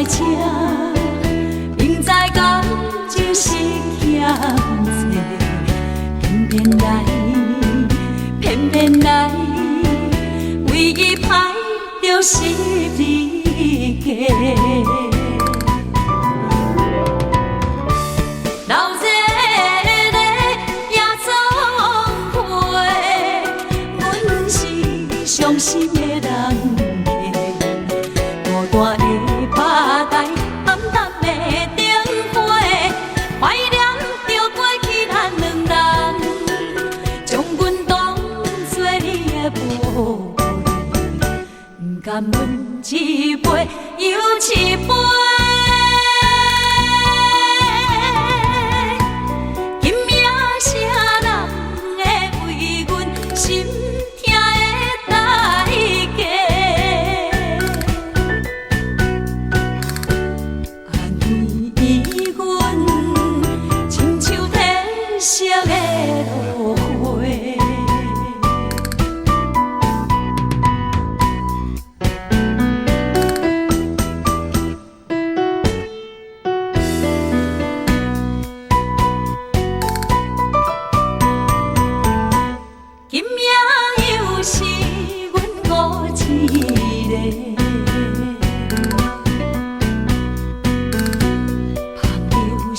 这，明知感情是欠债，偏偏来，偏偏来，为伊歹着是你家。老热热也总会，阮是伤心的人家。孤单的巴台，暗淡的灯花，怀念着过去咱两人，将阮当作你的宝贝，不甘阮一杯又一杯。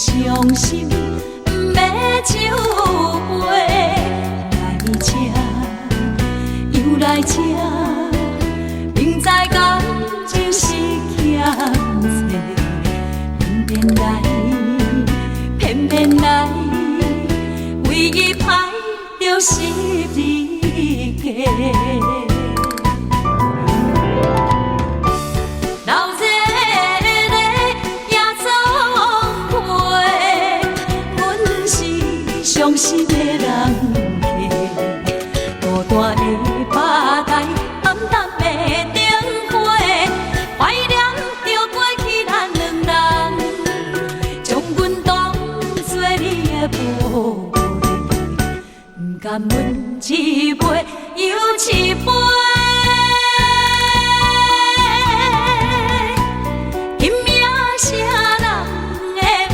伤心不要酒杯，来这又来这，明知感情是欠债，偏偏来，偏偏来，为伊歹着是你家。伤心的人家，孤单的巴台，暗淡的灯花，怀念着过去咱两人，将阮当作你的宝贝，不甘阮一杯又一杯。今夜啥人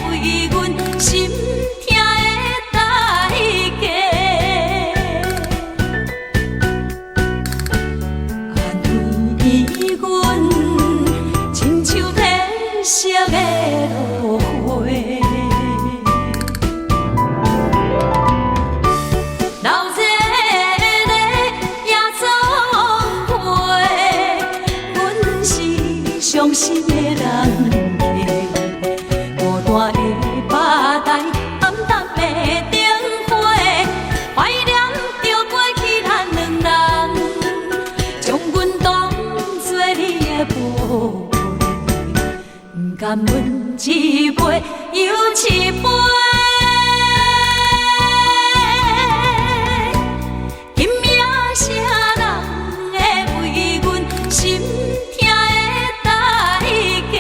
会为阮心？色的落花，老热热也总会，阮是伤心的人家，孤单的巴台，暗淡的灯花，怀念着过去咱两人，将阮当作你的宝。不甘阮一杯又一杯，今夜啥人会为阮心痛的代价？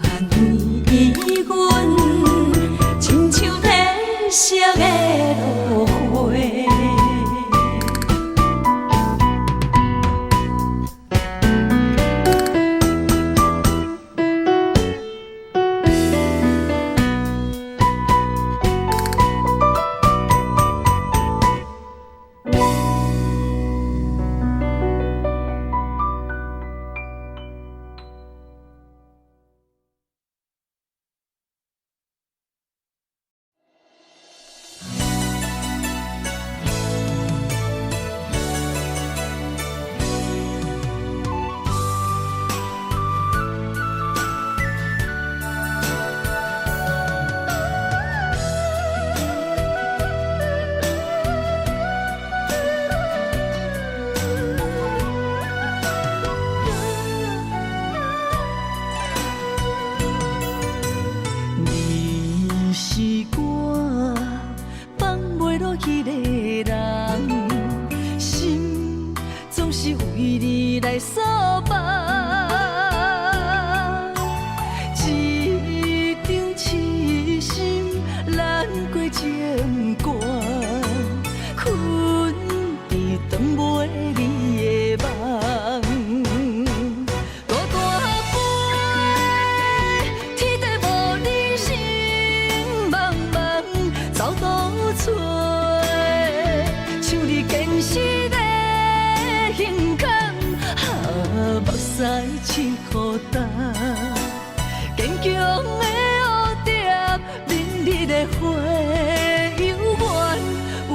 安慰阮，亲像褪色的落花。实的勇敢，目屎拭孤单，坚强的蝴蝶，明日的花，犹原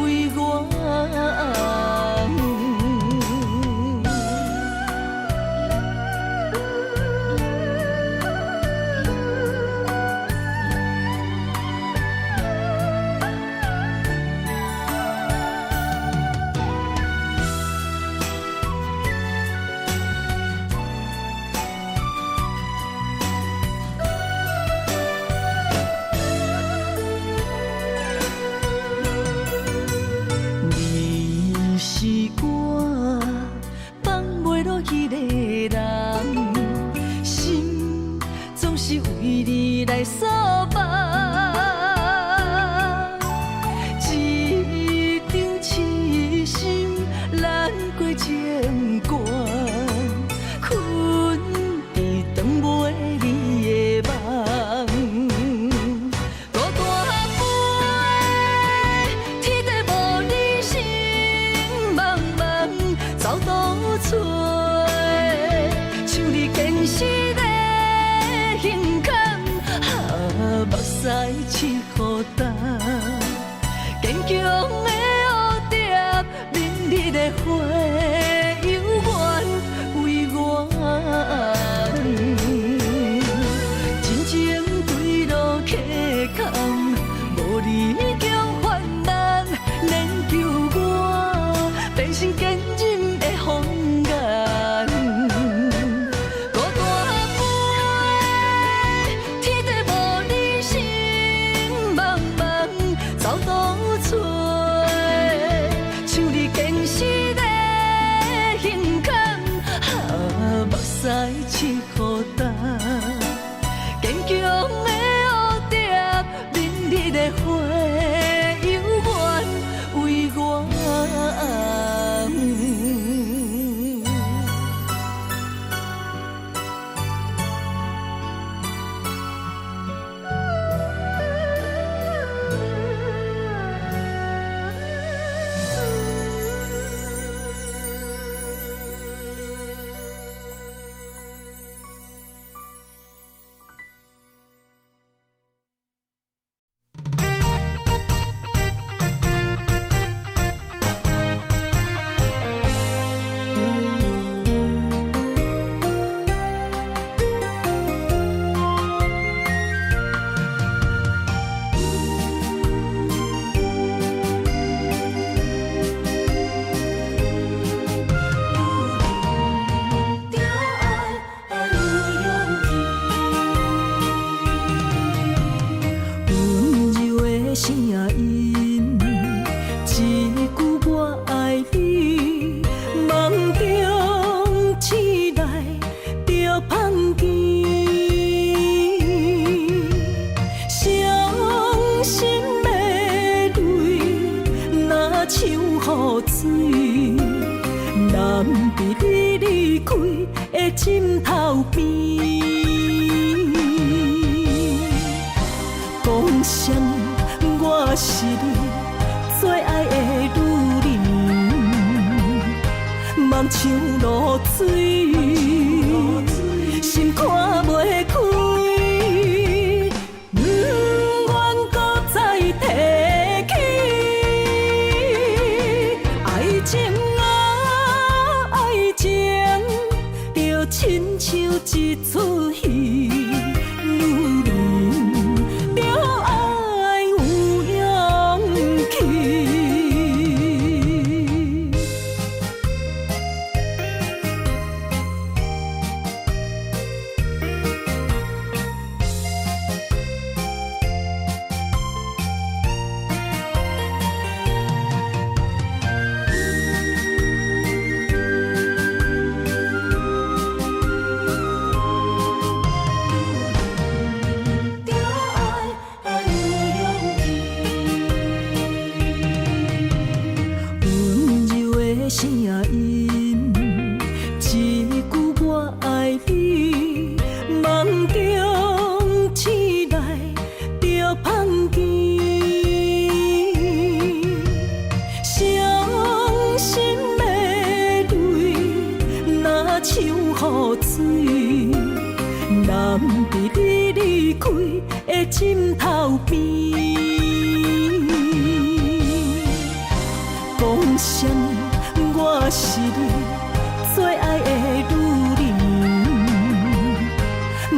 为我。是我放袂落迄个人，心总是为你来扫把。一场痴心难过情关，困伫长袂离的梦。走倒找，像你坚实的勇敢，目屎拭孤单，坚强的蝴蝶，明日的花，犹原为我。真情对路客空，无你强患难，免救我，变成坚忍的风眼。孤单飞，天地无你心茫茫，走倒找，像你坚实的勇敢，目屎拭孤单，坚强的蝴蝶，明日的花，犹原为我。枕头边，讲什我是你最爱的女人，梦像露水，心看袂开，不愿搁再提起爱情啊，爱情。亲像一出戏，女人着爱有勇气。雨水，南伫你离开的枕头边。讲啥物？我是你最爱的女人，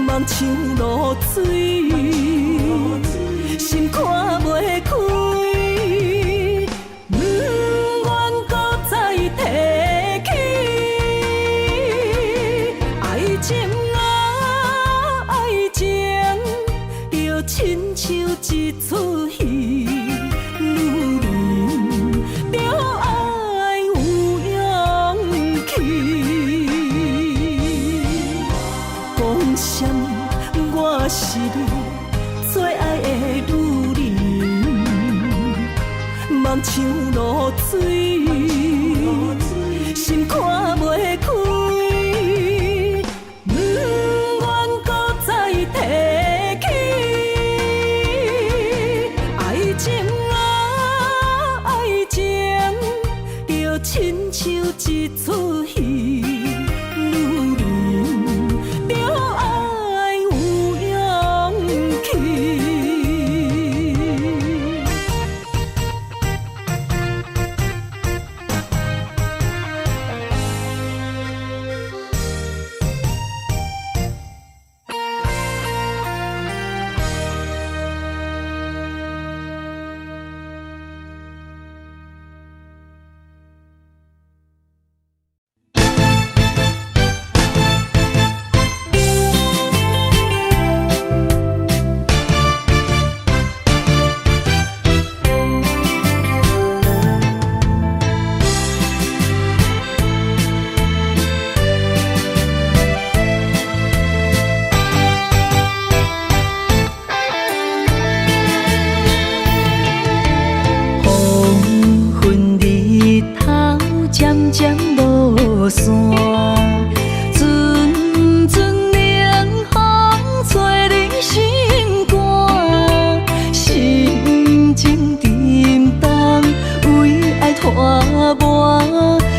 梦像露水，心看袂开。亲像一出戏，女人着爱有勇气。讲啥物？我是你最爱的女人，梦像露水，心看袂开。亲像一出戏，女人着爱有勇气。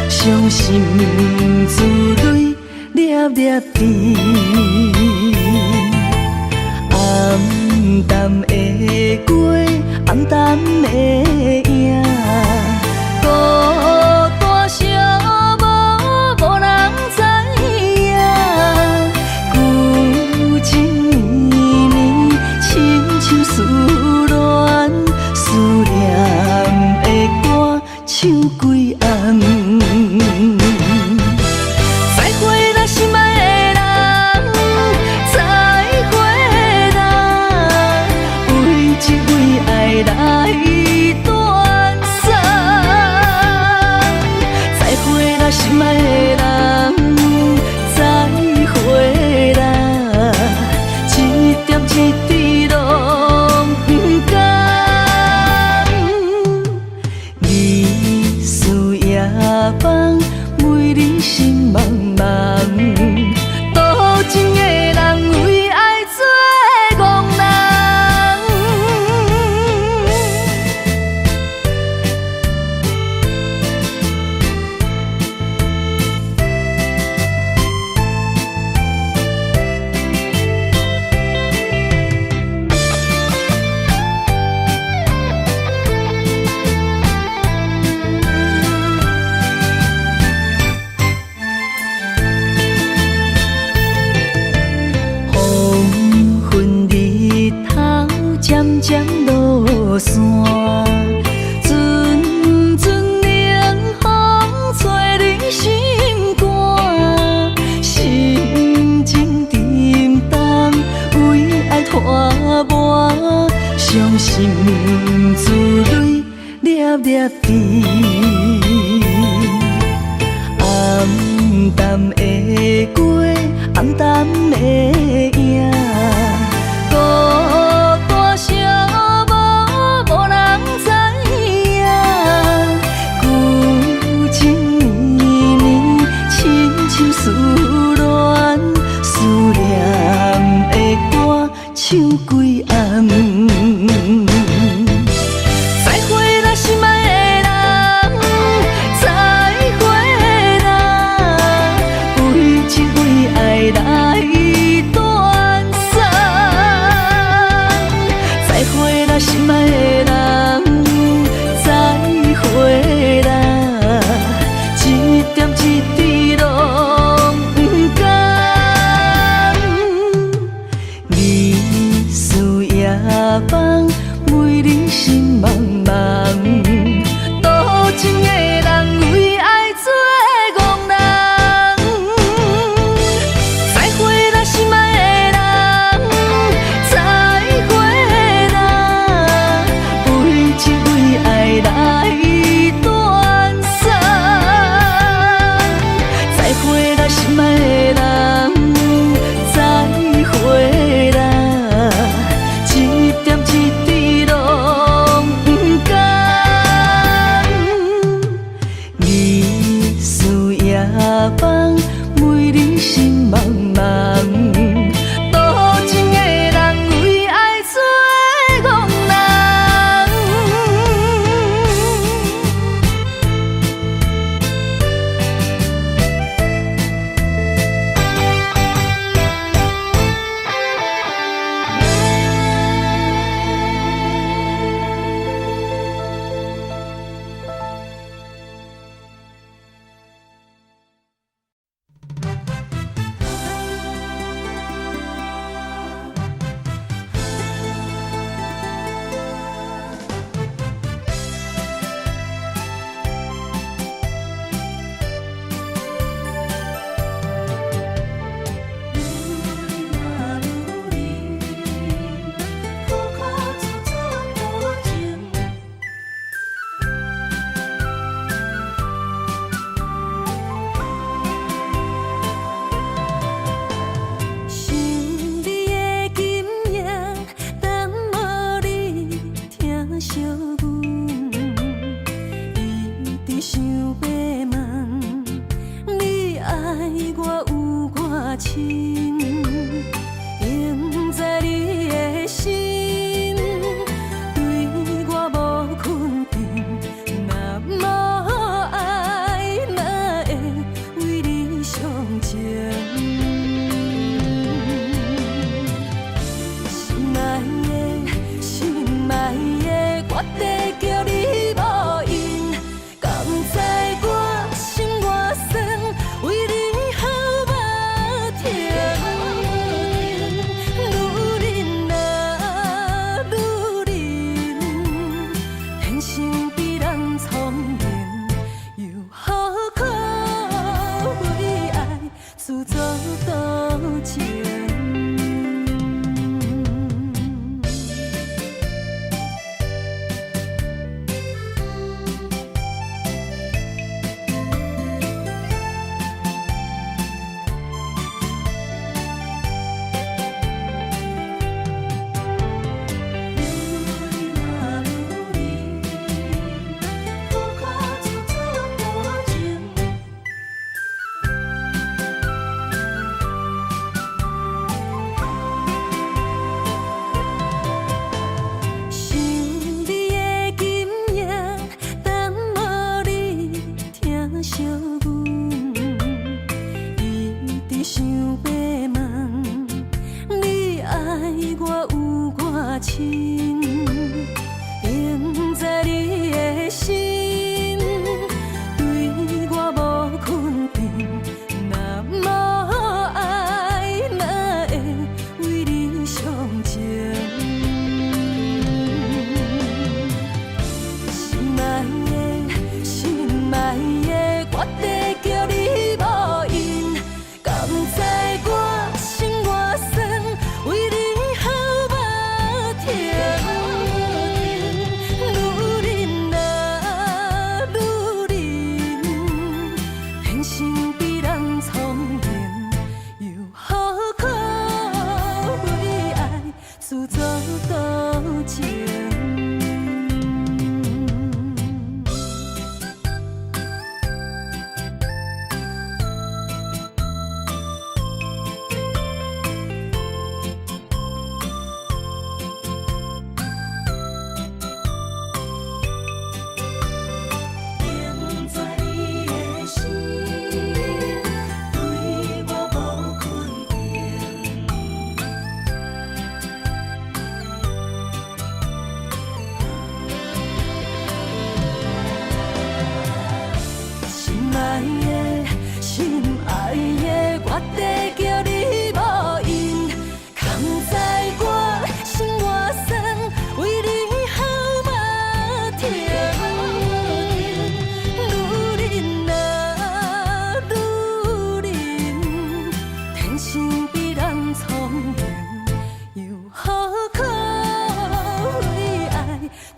伤心珠泪粒粒滴，暗淡的过，暗淡的影，孤单寂寞无人知影，旧情绵绵，亲像思恋，思念的歌唱几暗。再会啦，心爱的人，再会啦，为这为爱来断送。再会啦，心爱的人，再会啦，一点一滴拢不甘。日思夜梦。为你心茫茫，多情的人为爱做憨人。渐渐落山，阵阵冷风吹人心肝，心情沉重，为爱拖磨，伤心珠泪粒粒滴，暗淡的过，暗淡的影。寂寞无人知影，旧情绵绵，亲像思恋，思念的歌唱几暗。再会啦，心爱的人，下放，为你心茫茫。多情的人为爱做憨人。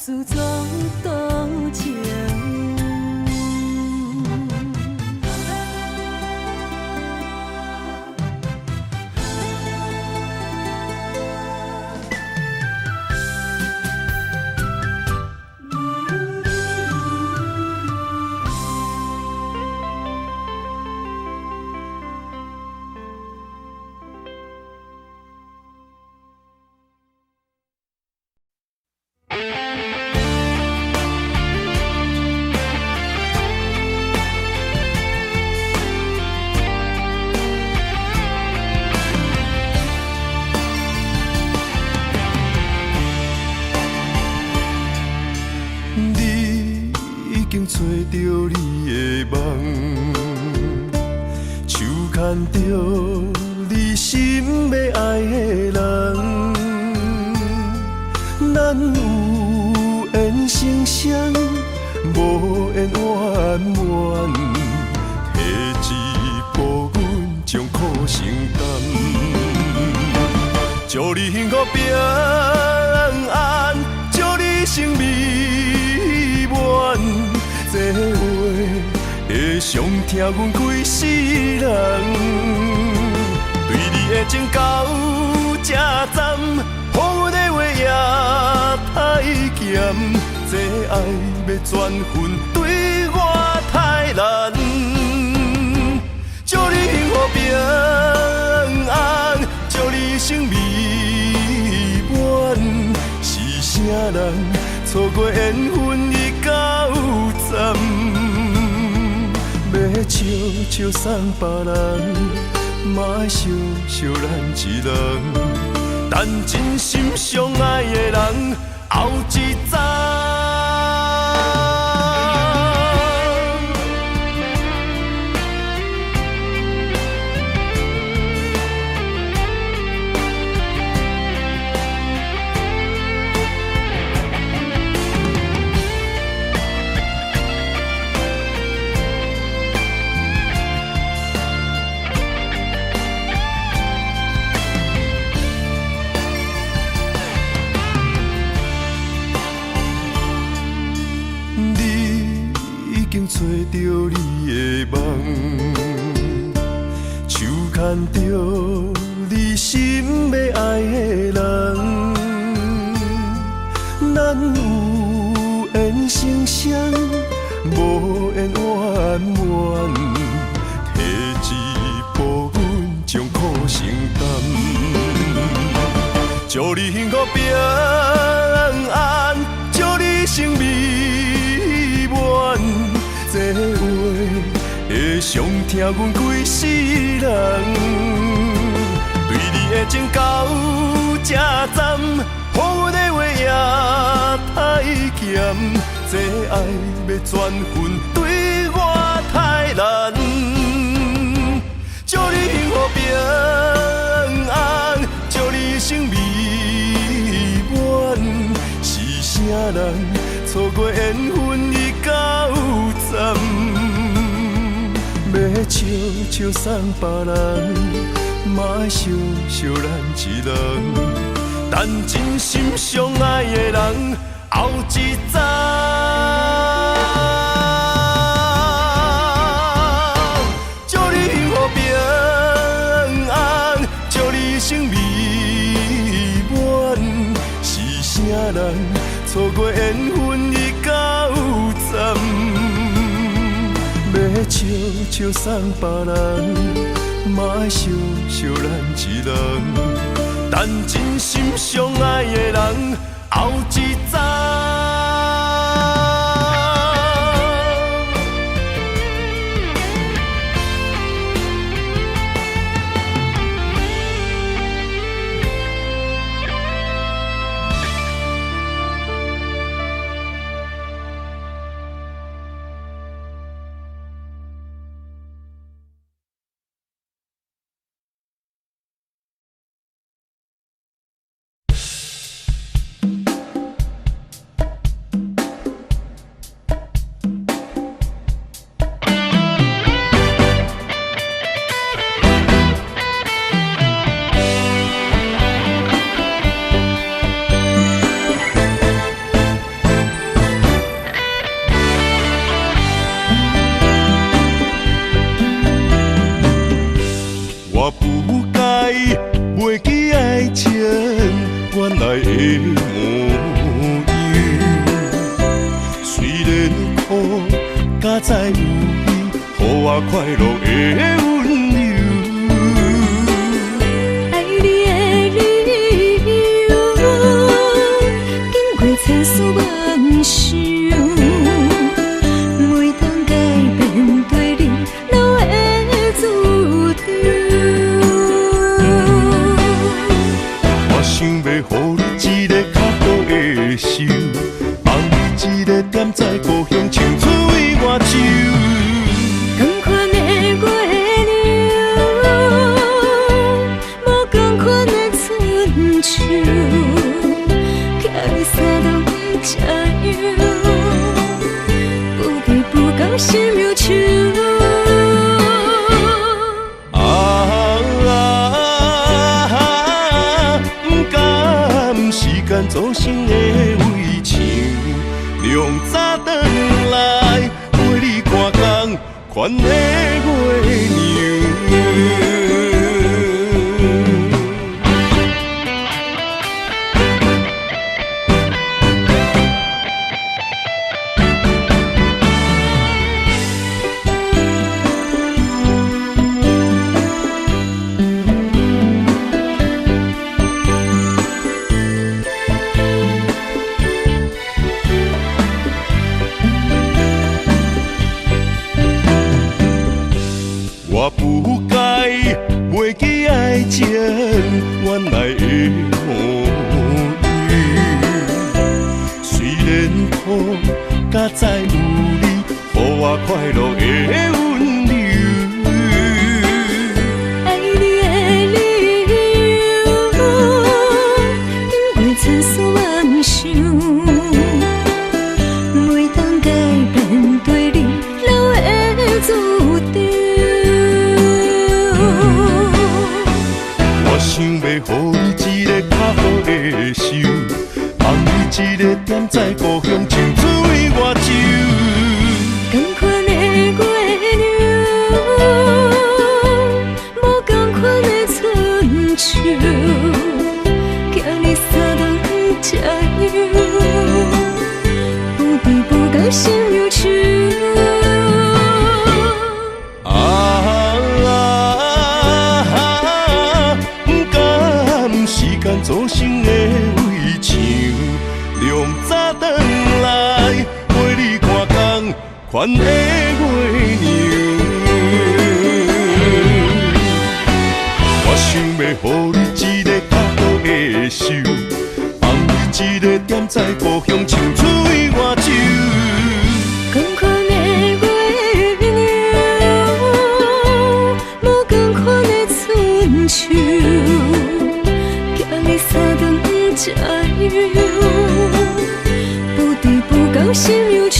自作多情。着你心要爱的人，咱有缘成双，无缘圆满，提一步阮将苦承担，祝你幸福平安，祝你生美满，这话会伤疼阮规世人，对你的情到这站，予阮的话也太咸，这爱要转分对我太难。祝你幸福平安，祝你生美满，是啥人错过缘分已到站？要笑笑送别人，嘛爱笑笑咱一人，等真心相爱的人后一站。找着你的梦，手牵着你心要爱的人，咱有缘成双，无缘圆满，提一步阮将苦承担，祝你幸福平安，祝你生美满。这话会伤疼阮规世人，对你的情到这站，予阮的话也太咸，这爱要转分对我太难。祝你幸福平安，祝你生美满，是啥人错过缘分已到站？要笑笑送别人，嘛爱笑笑咱一人，等真心相爱的人后一站。祝你幸福平安，祝你生美满，是啥人错过缘分已到站？要笑笑送别人，嘛爱笑笑咱一人，等真心相爱的人后一站。再有你，予我快乐的温柔。爱你的理由，经过千丝万绪，每当改变对你都会注定。我想要予你一个较好的手，放你一个点在故乡青春。我手，同款的月款的月娘。我不该袂记爱情原来的模样，虽然苦，甲再有你，予我快乐的温柔。爱你的理由，因为千丝万绪，每当改变对你留的注定。我想要予你一个较好的手，放你一个点在故乡青水外洲。同款的月亮，无同款的春秋，叫你三顿加油，不离不讲心忧愁。做成的围墙，亮早转来陪你看工款的月娘。我想要予你一个较好的手，放你一个点在故乡青水外洲。同款的月亮，无同款的春秋。你三顿加油，不离不讲心忧愁。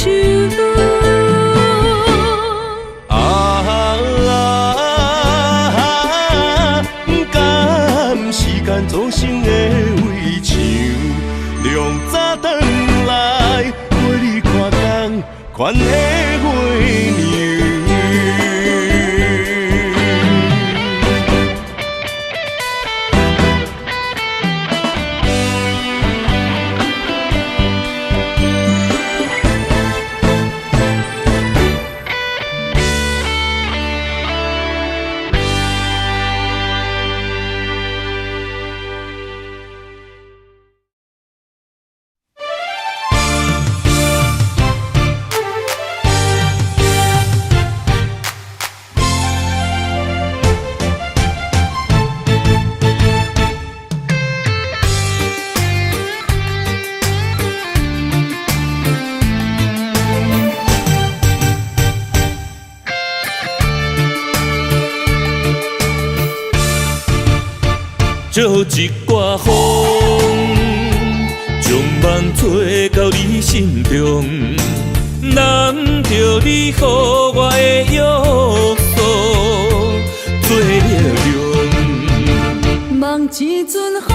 不甘时间造成的围墙，亮早转来陪你看工款的月娘。借一挂风，将梦吹到你心中，难着你予我的约束做力量。梦一阵风，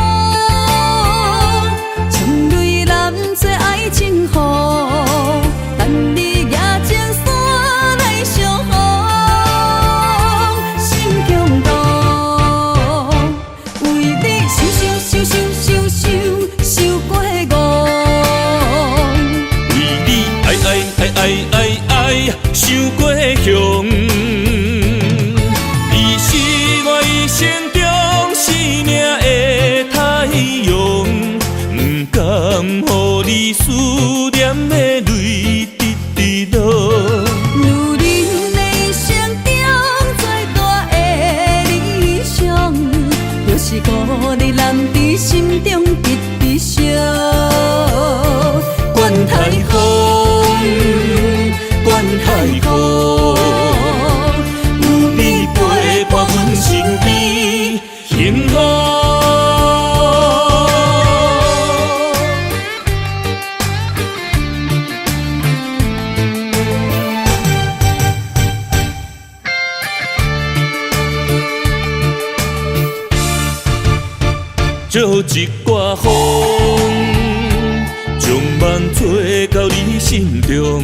将泪染做爱情雨，等你举前山来相逢，心中动。受过误，为你爱，受过伤。你是我一生中生命的太阳，不甘予你思念的泪直落。如恁的一生中最大的理想，就是孤日揽在心中直直烧。管太风，管太雨，有你陪伴阮身边，幸福。借一挂风，将梦吹到你心中，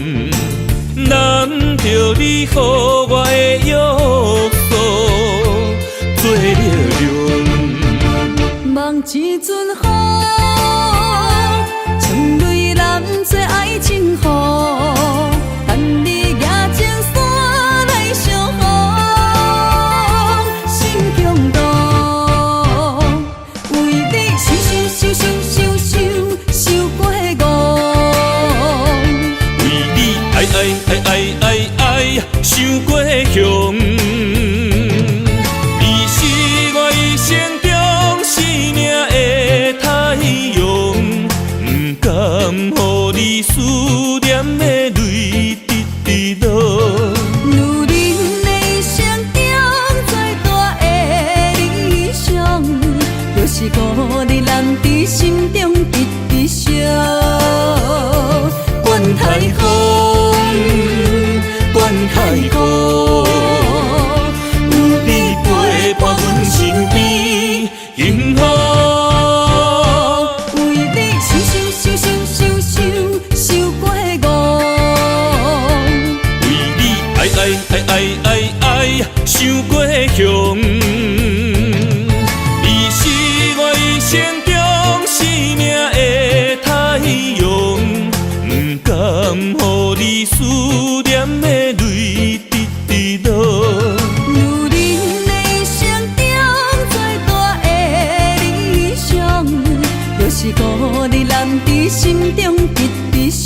难着你予我的约束，做了龙。望一阵雨，像泪染做爱情雨，等你举前山来相逢，心强动，为你受过戆，为你爱，伤过凶。你是我一生中生命的太阳，不甘予你思念的泪直落。女人的生中最大的理想，就是孤日男伫心中直直烧。管太风，管太雨，有你陪伴阮身边，幸福。为你受过戆，为你爱，伤过凶。你是我一生中生命的太阳，不甘予你思念的泪直落。女人的生中最大的理想，就是孤日男伫心中直直烧。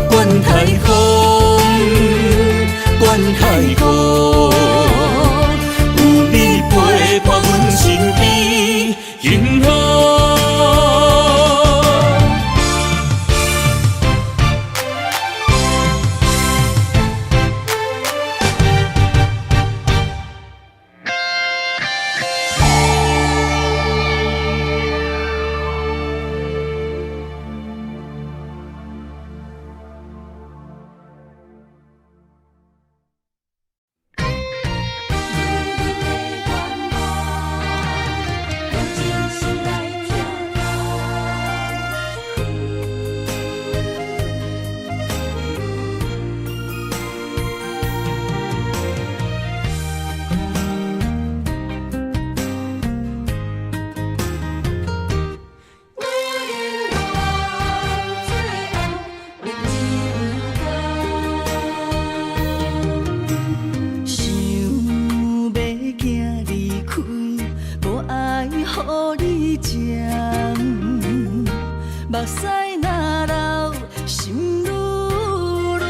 管太风，管太雨，有你陪伴阮身边，幸福。目屎若流，心愈乱。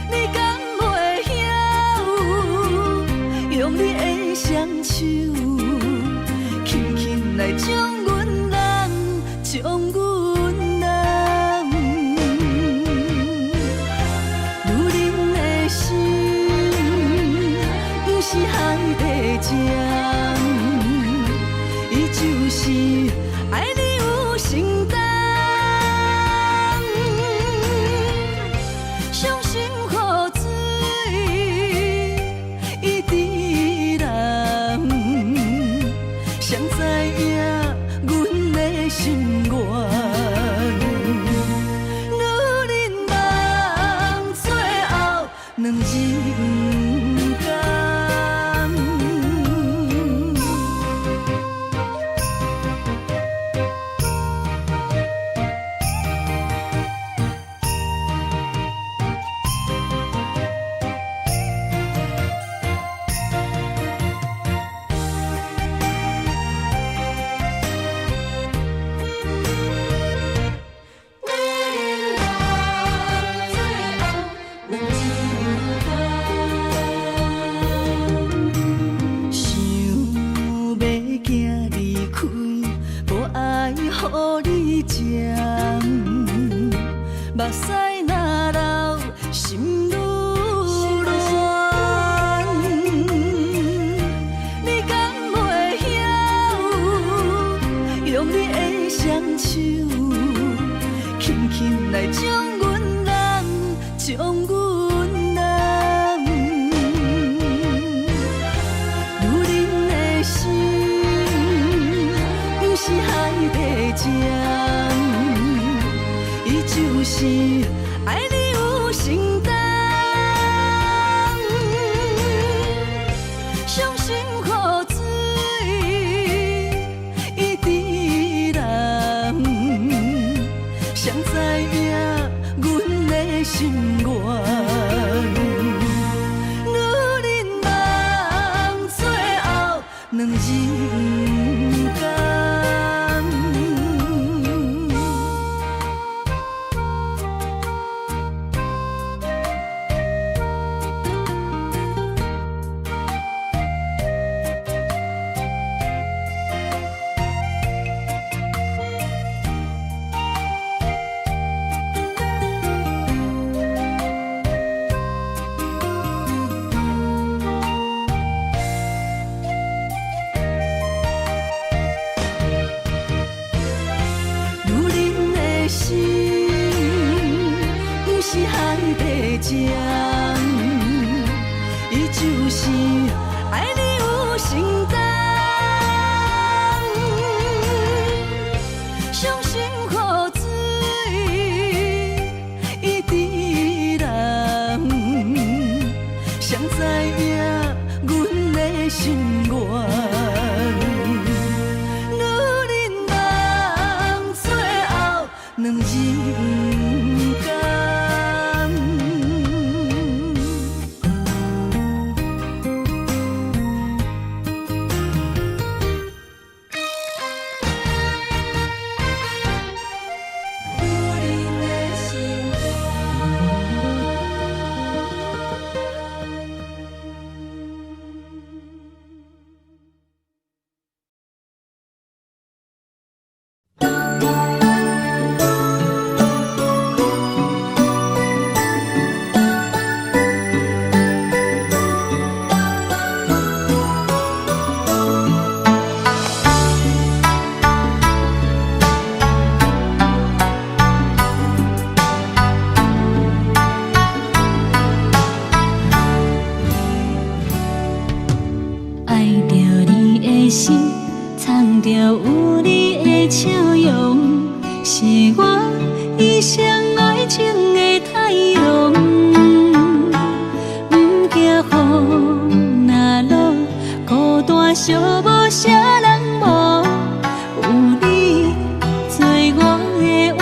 你敢袂晓，用你的双手，轻轻来将阮人，将阮人。女人的心，不是海底针。就是爱你有承担，伤心雨水一滴人，谁知影阮的心愿？女人梦最后两人甘。目屎若流，心愈乱。你敢袂晓，用你的双手，轻轻来将阮人，将阮人。女人的心，不是海底针。承担。伤心苦水一滴人，谁知影阮的心愿？女人梦最后两人间。情，伊就是爱你有承担，伤心苦水一滴人，谁知影阮的心愿？女人梦最后两人间。藏着有你的笑容，是我一生爱情的太阳。不惊风若落，孤单寂无啥人无，有你做我的倚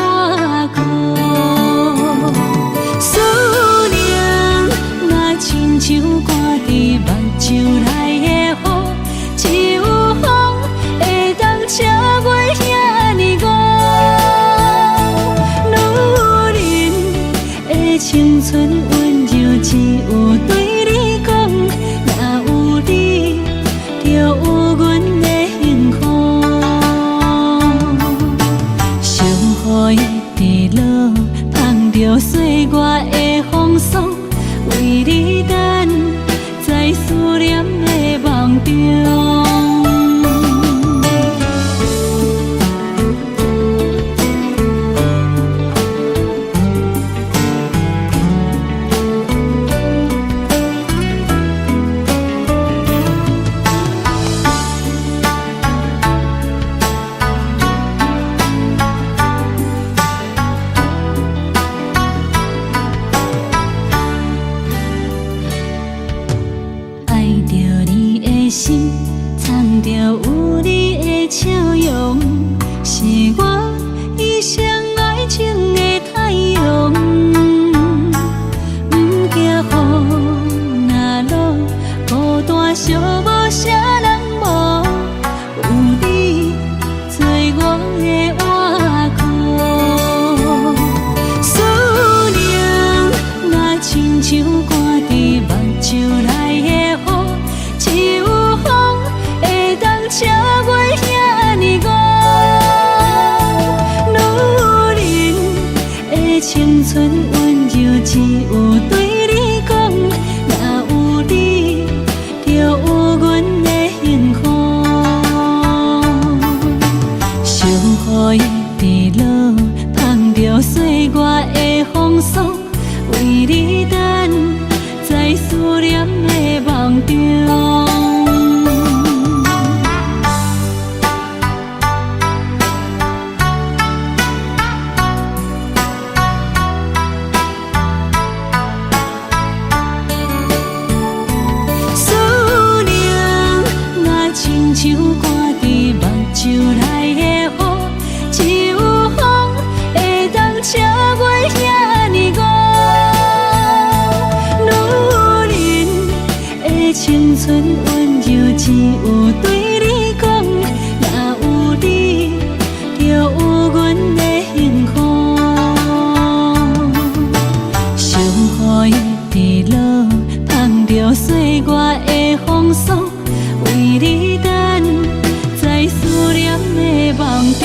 靠。思念若亲像挂伫目睭内的雨，只有风会当车袂遐尼高。女人的青春温柔，只有对你讲，若有你，就有阮的幸福。伤雨的直落，捧着岁月的风霜，为你等，在思念的梦中。心藏着有你的笑容，是我一生爱情的太阳。不惊风若落，孤单寂无啥人无，有你做我的倚靠。思念若亲像挂伫目睭内的雨，只有车袂遐尼高。女人的青春温柔，只有对你讲，若有你，就有阮的幸福。伤雨的直落，捧着岁月的风霜，为你等，在思念的梦中。春温柔只有对你讲，若有你，就有阮的幸福。上雨的路，碰着岁月的风霜，为你等，在思念的梦中。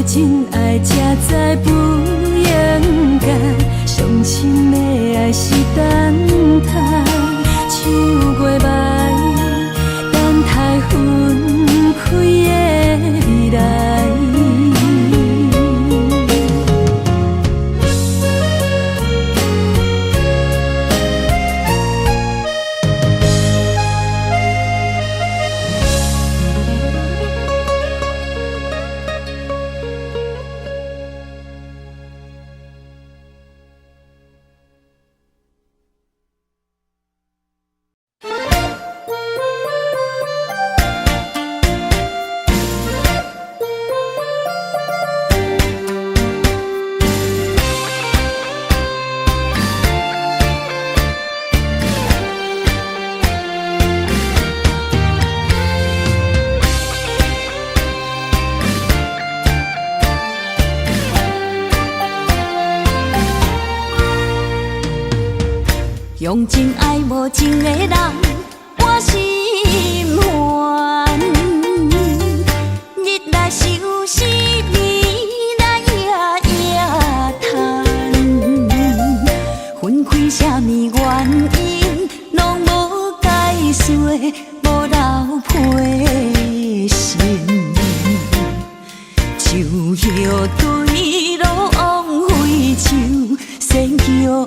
真爱才知不应该。用真爱无情的人，我心烦。日来想思暝来夜叹，分开啥物原因，拢无解释，无留批信。树叶对路枉费树，先叫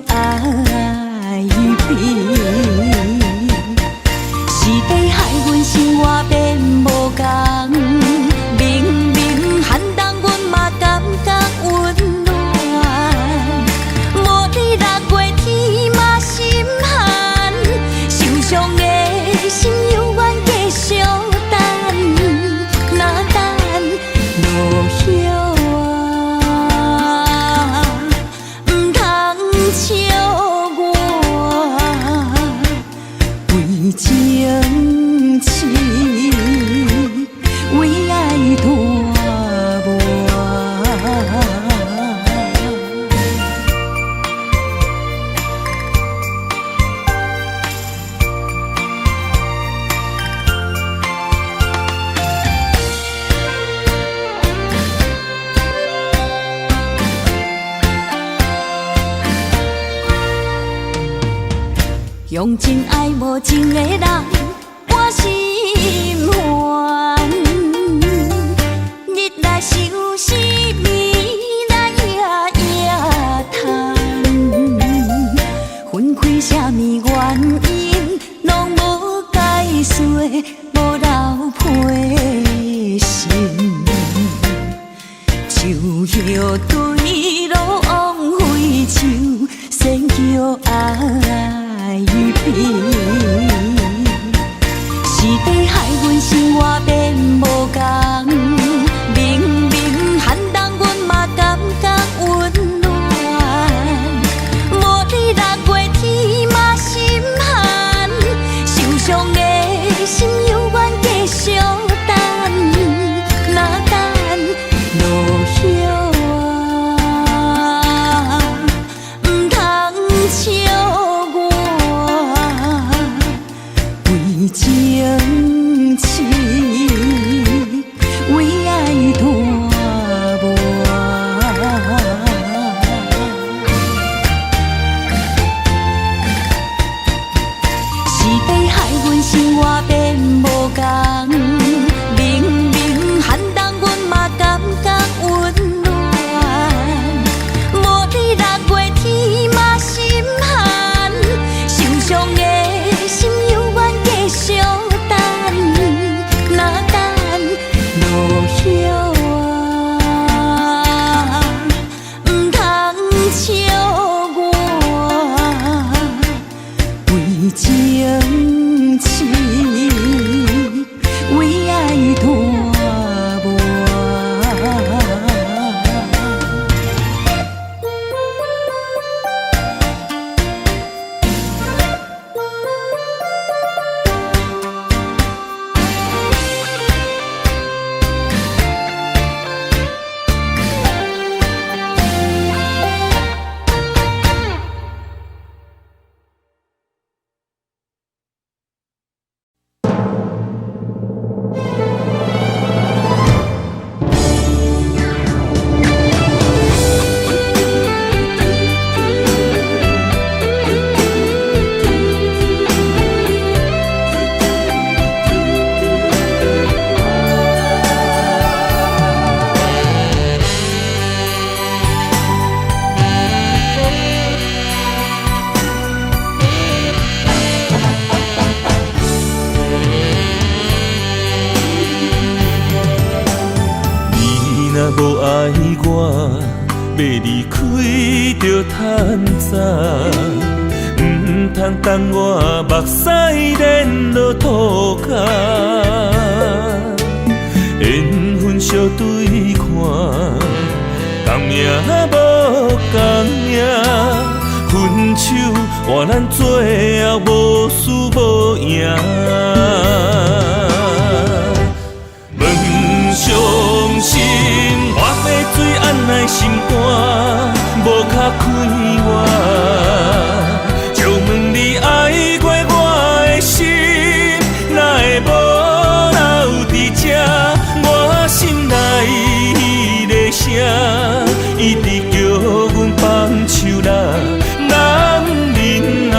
爱变。是地害阮生活变无同，明明寒冬阮嘛感觉温暖。无你6月天嘛心寒，受伤的心犹原继续等，若等落叶啊，唔通笑我为情痴，为爱大磨。用真爱无情的人，我心烦。日来想思暝来夜叹，分开啥物原因，拢无解释，无留批信。树叶对路枉费树，先叫爱变。是地害阮生活变无同，明明寒冬阮嘛感觉温暖。无你6月天嘛心寒，受伤的心犹原继续等，若等落叶啊，唔通笑我为情痴，为爱大磨。是地害阮生活变无同，明明寒冬阮嘛感觉温暖。无你6月天嘛心寒，受伤的心犹原继续等，若等落叶啊，唔通笑我为情痴，为爱大磨。若无爱我，要离开着趁早，唔通等我目屎连落涂骹。缘分相对看，同命无同命，分手换咱最后无输无赢。伤心，我要水按来心肝，无卡开我，借问你伊直叫阮放手啦。男人啊，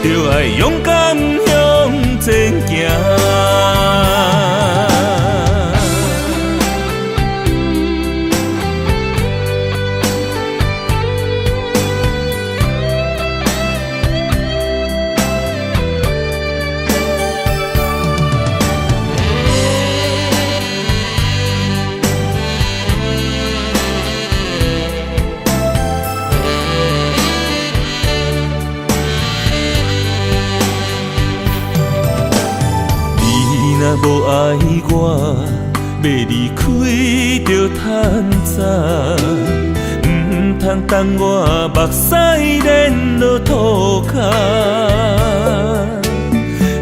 着爱勇敢向前行。若无爱我，要离开着趁早，唔通等我目屎连落涂骹。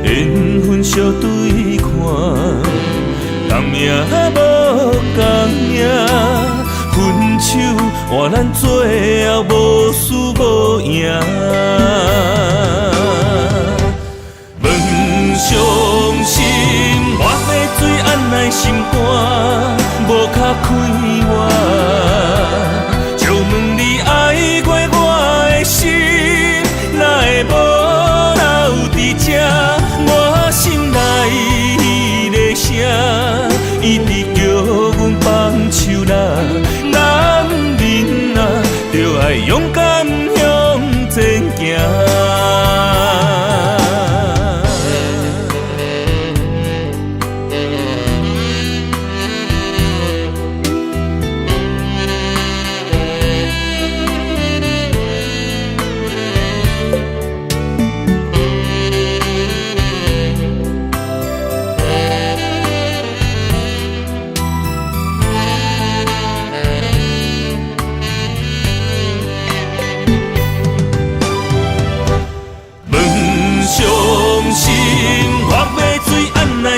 缘分相对看，同命无同命，分手换咱最后无输无赢。伤心，我要水按来心肝，无卡开我。就问你爱过我的心，哪会无留伫这？我心内的声，一直叫阮放手啦。男人啊，着爱勇敢向前行。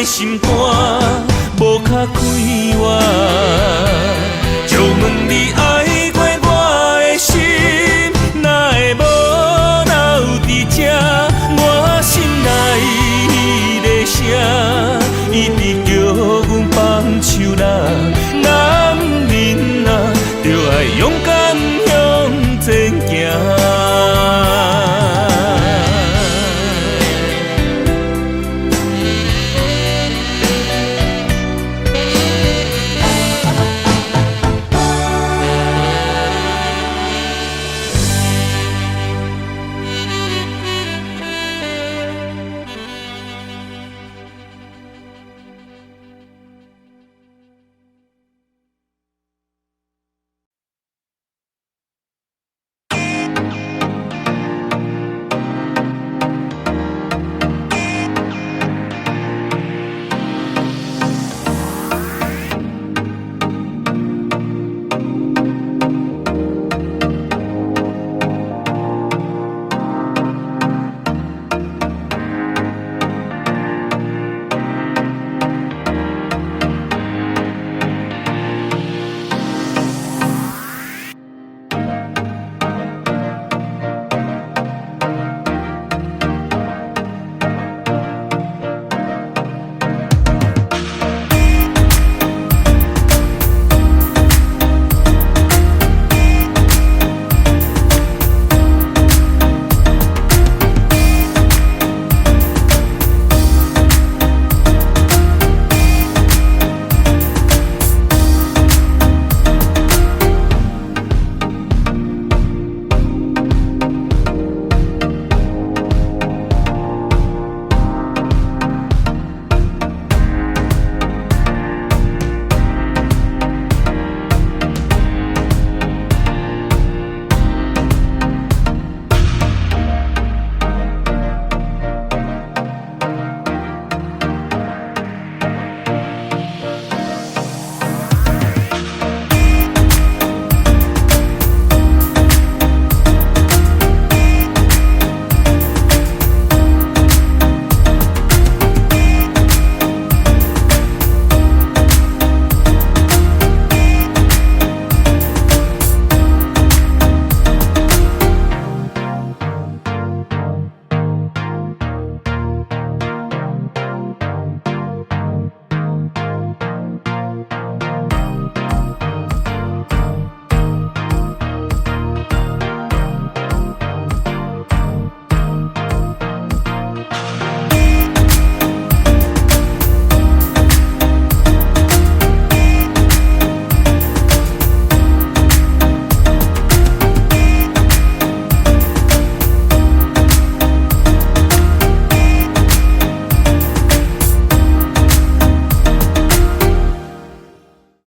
心肝。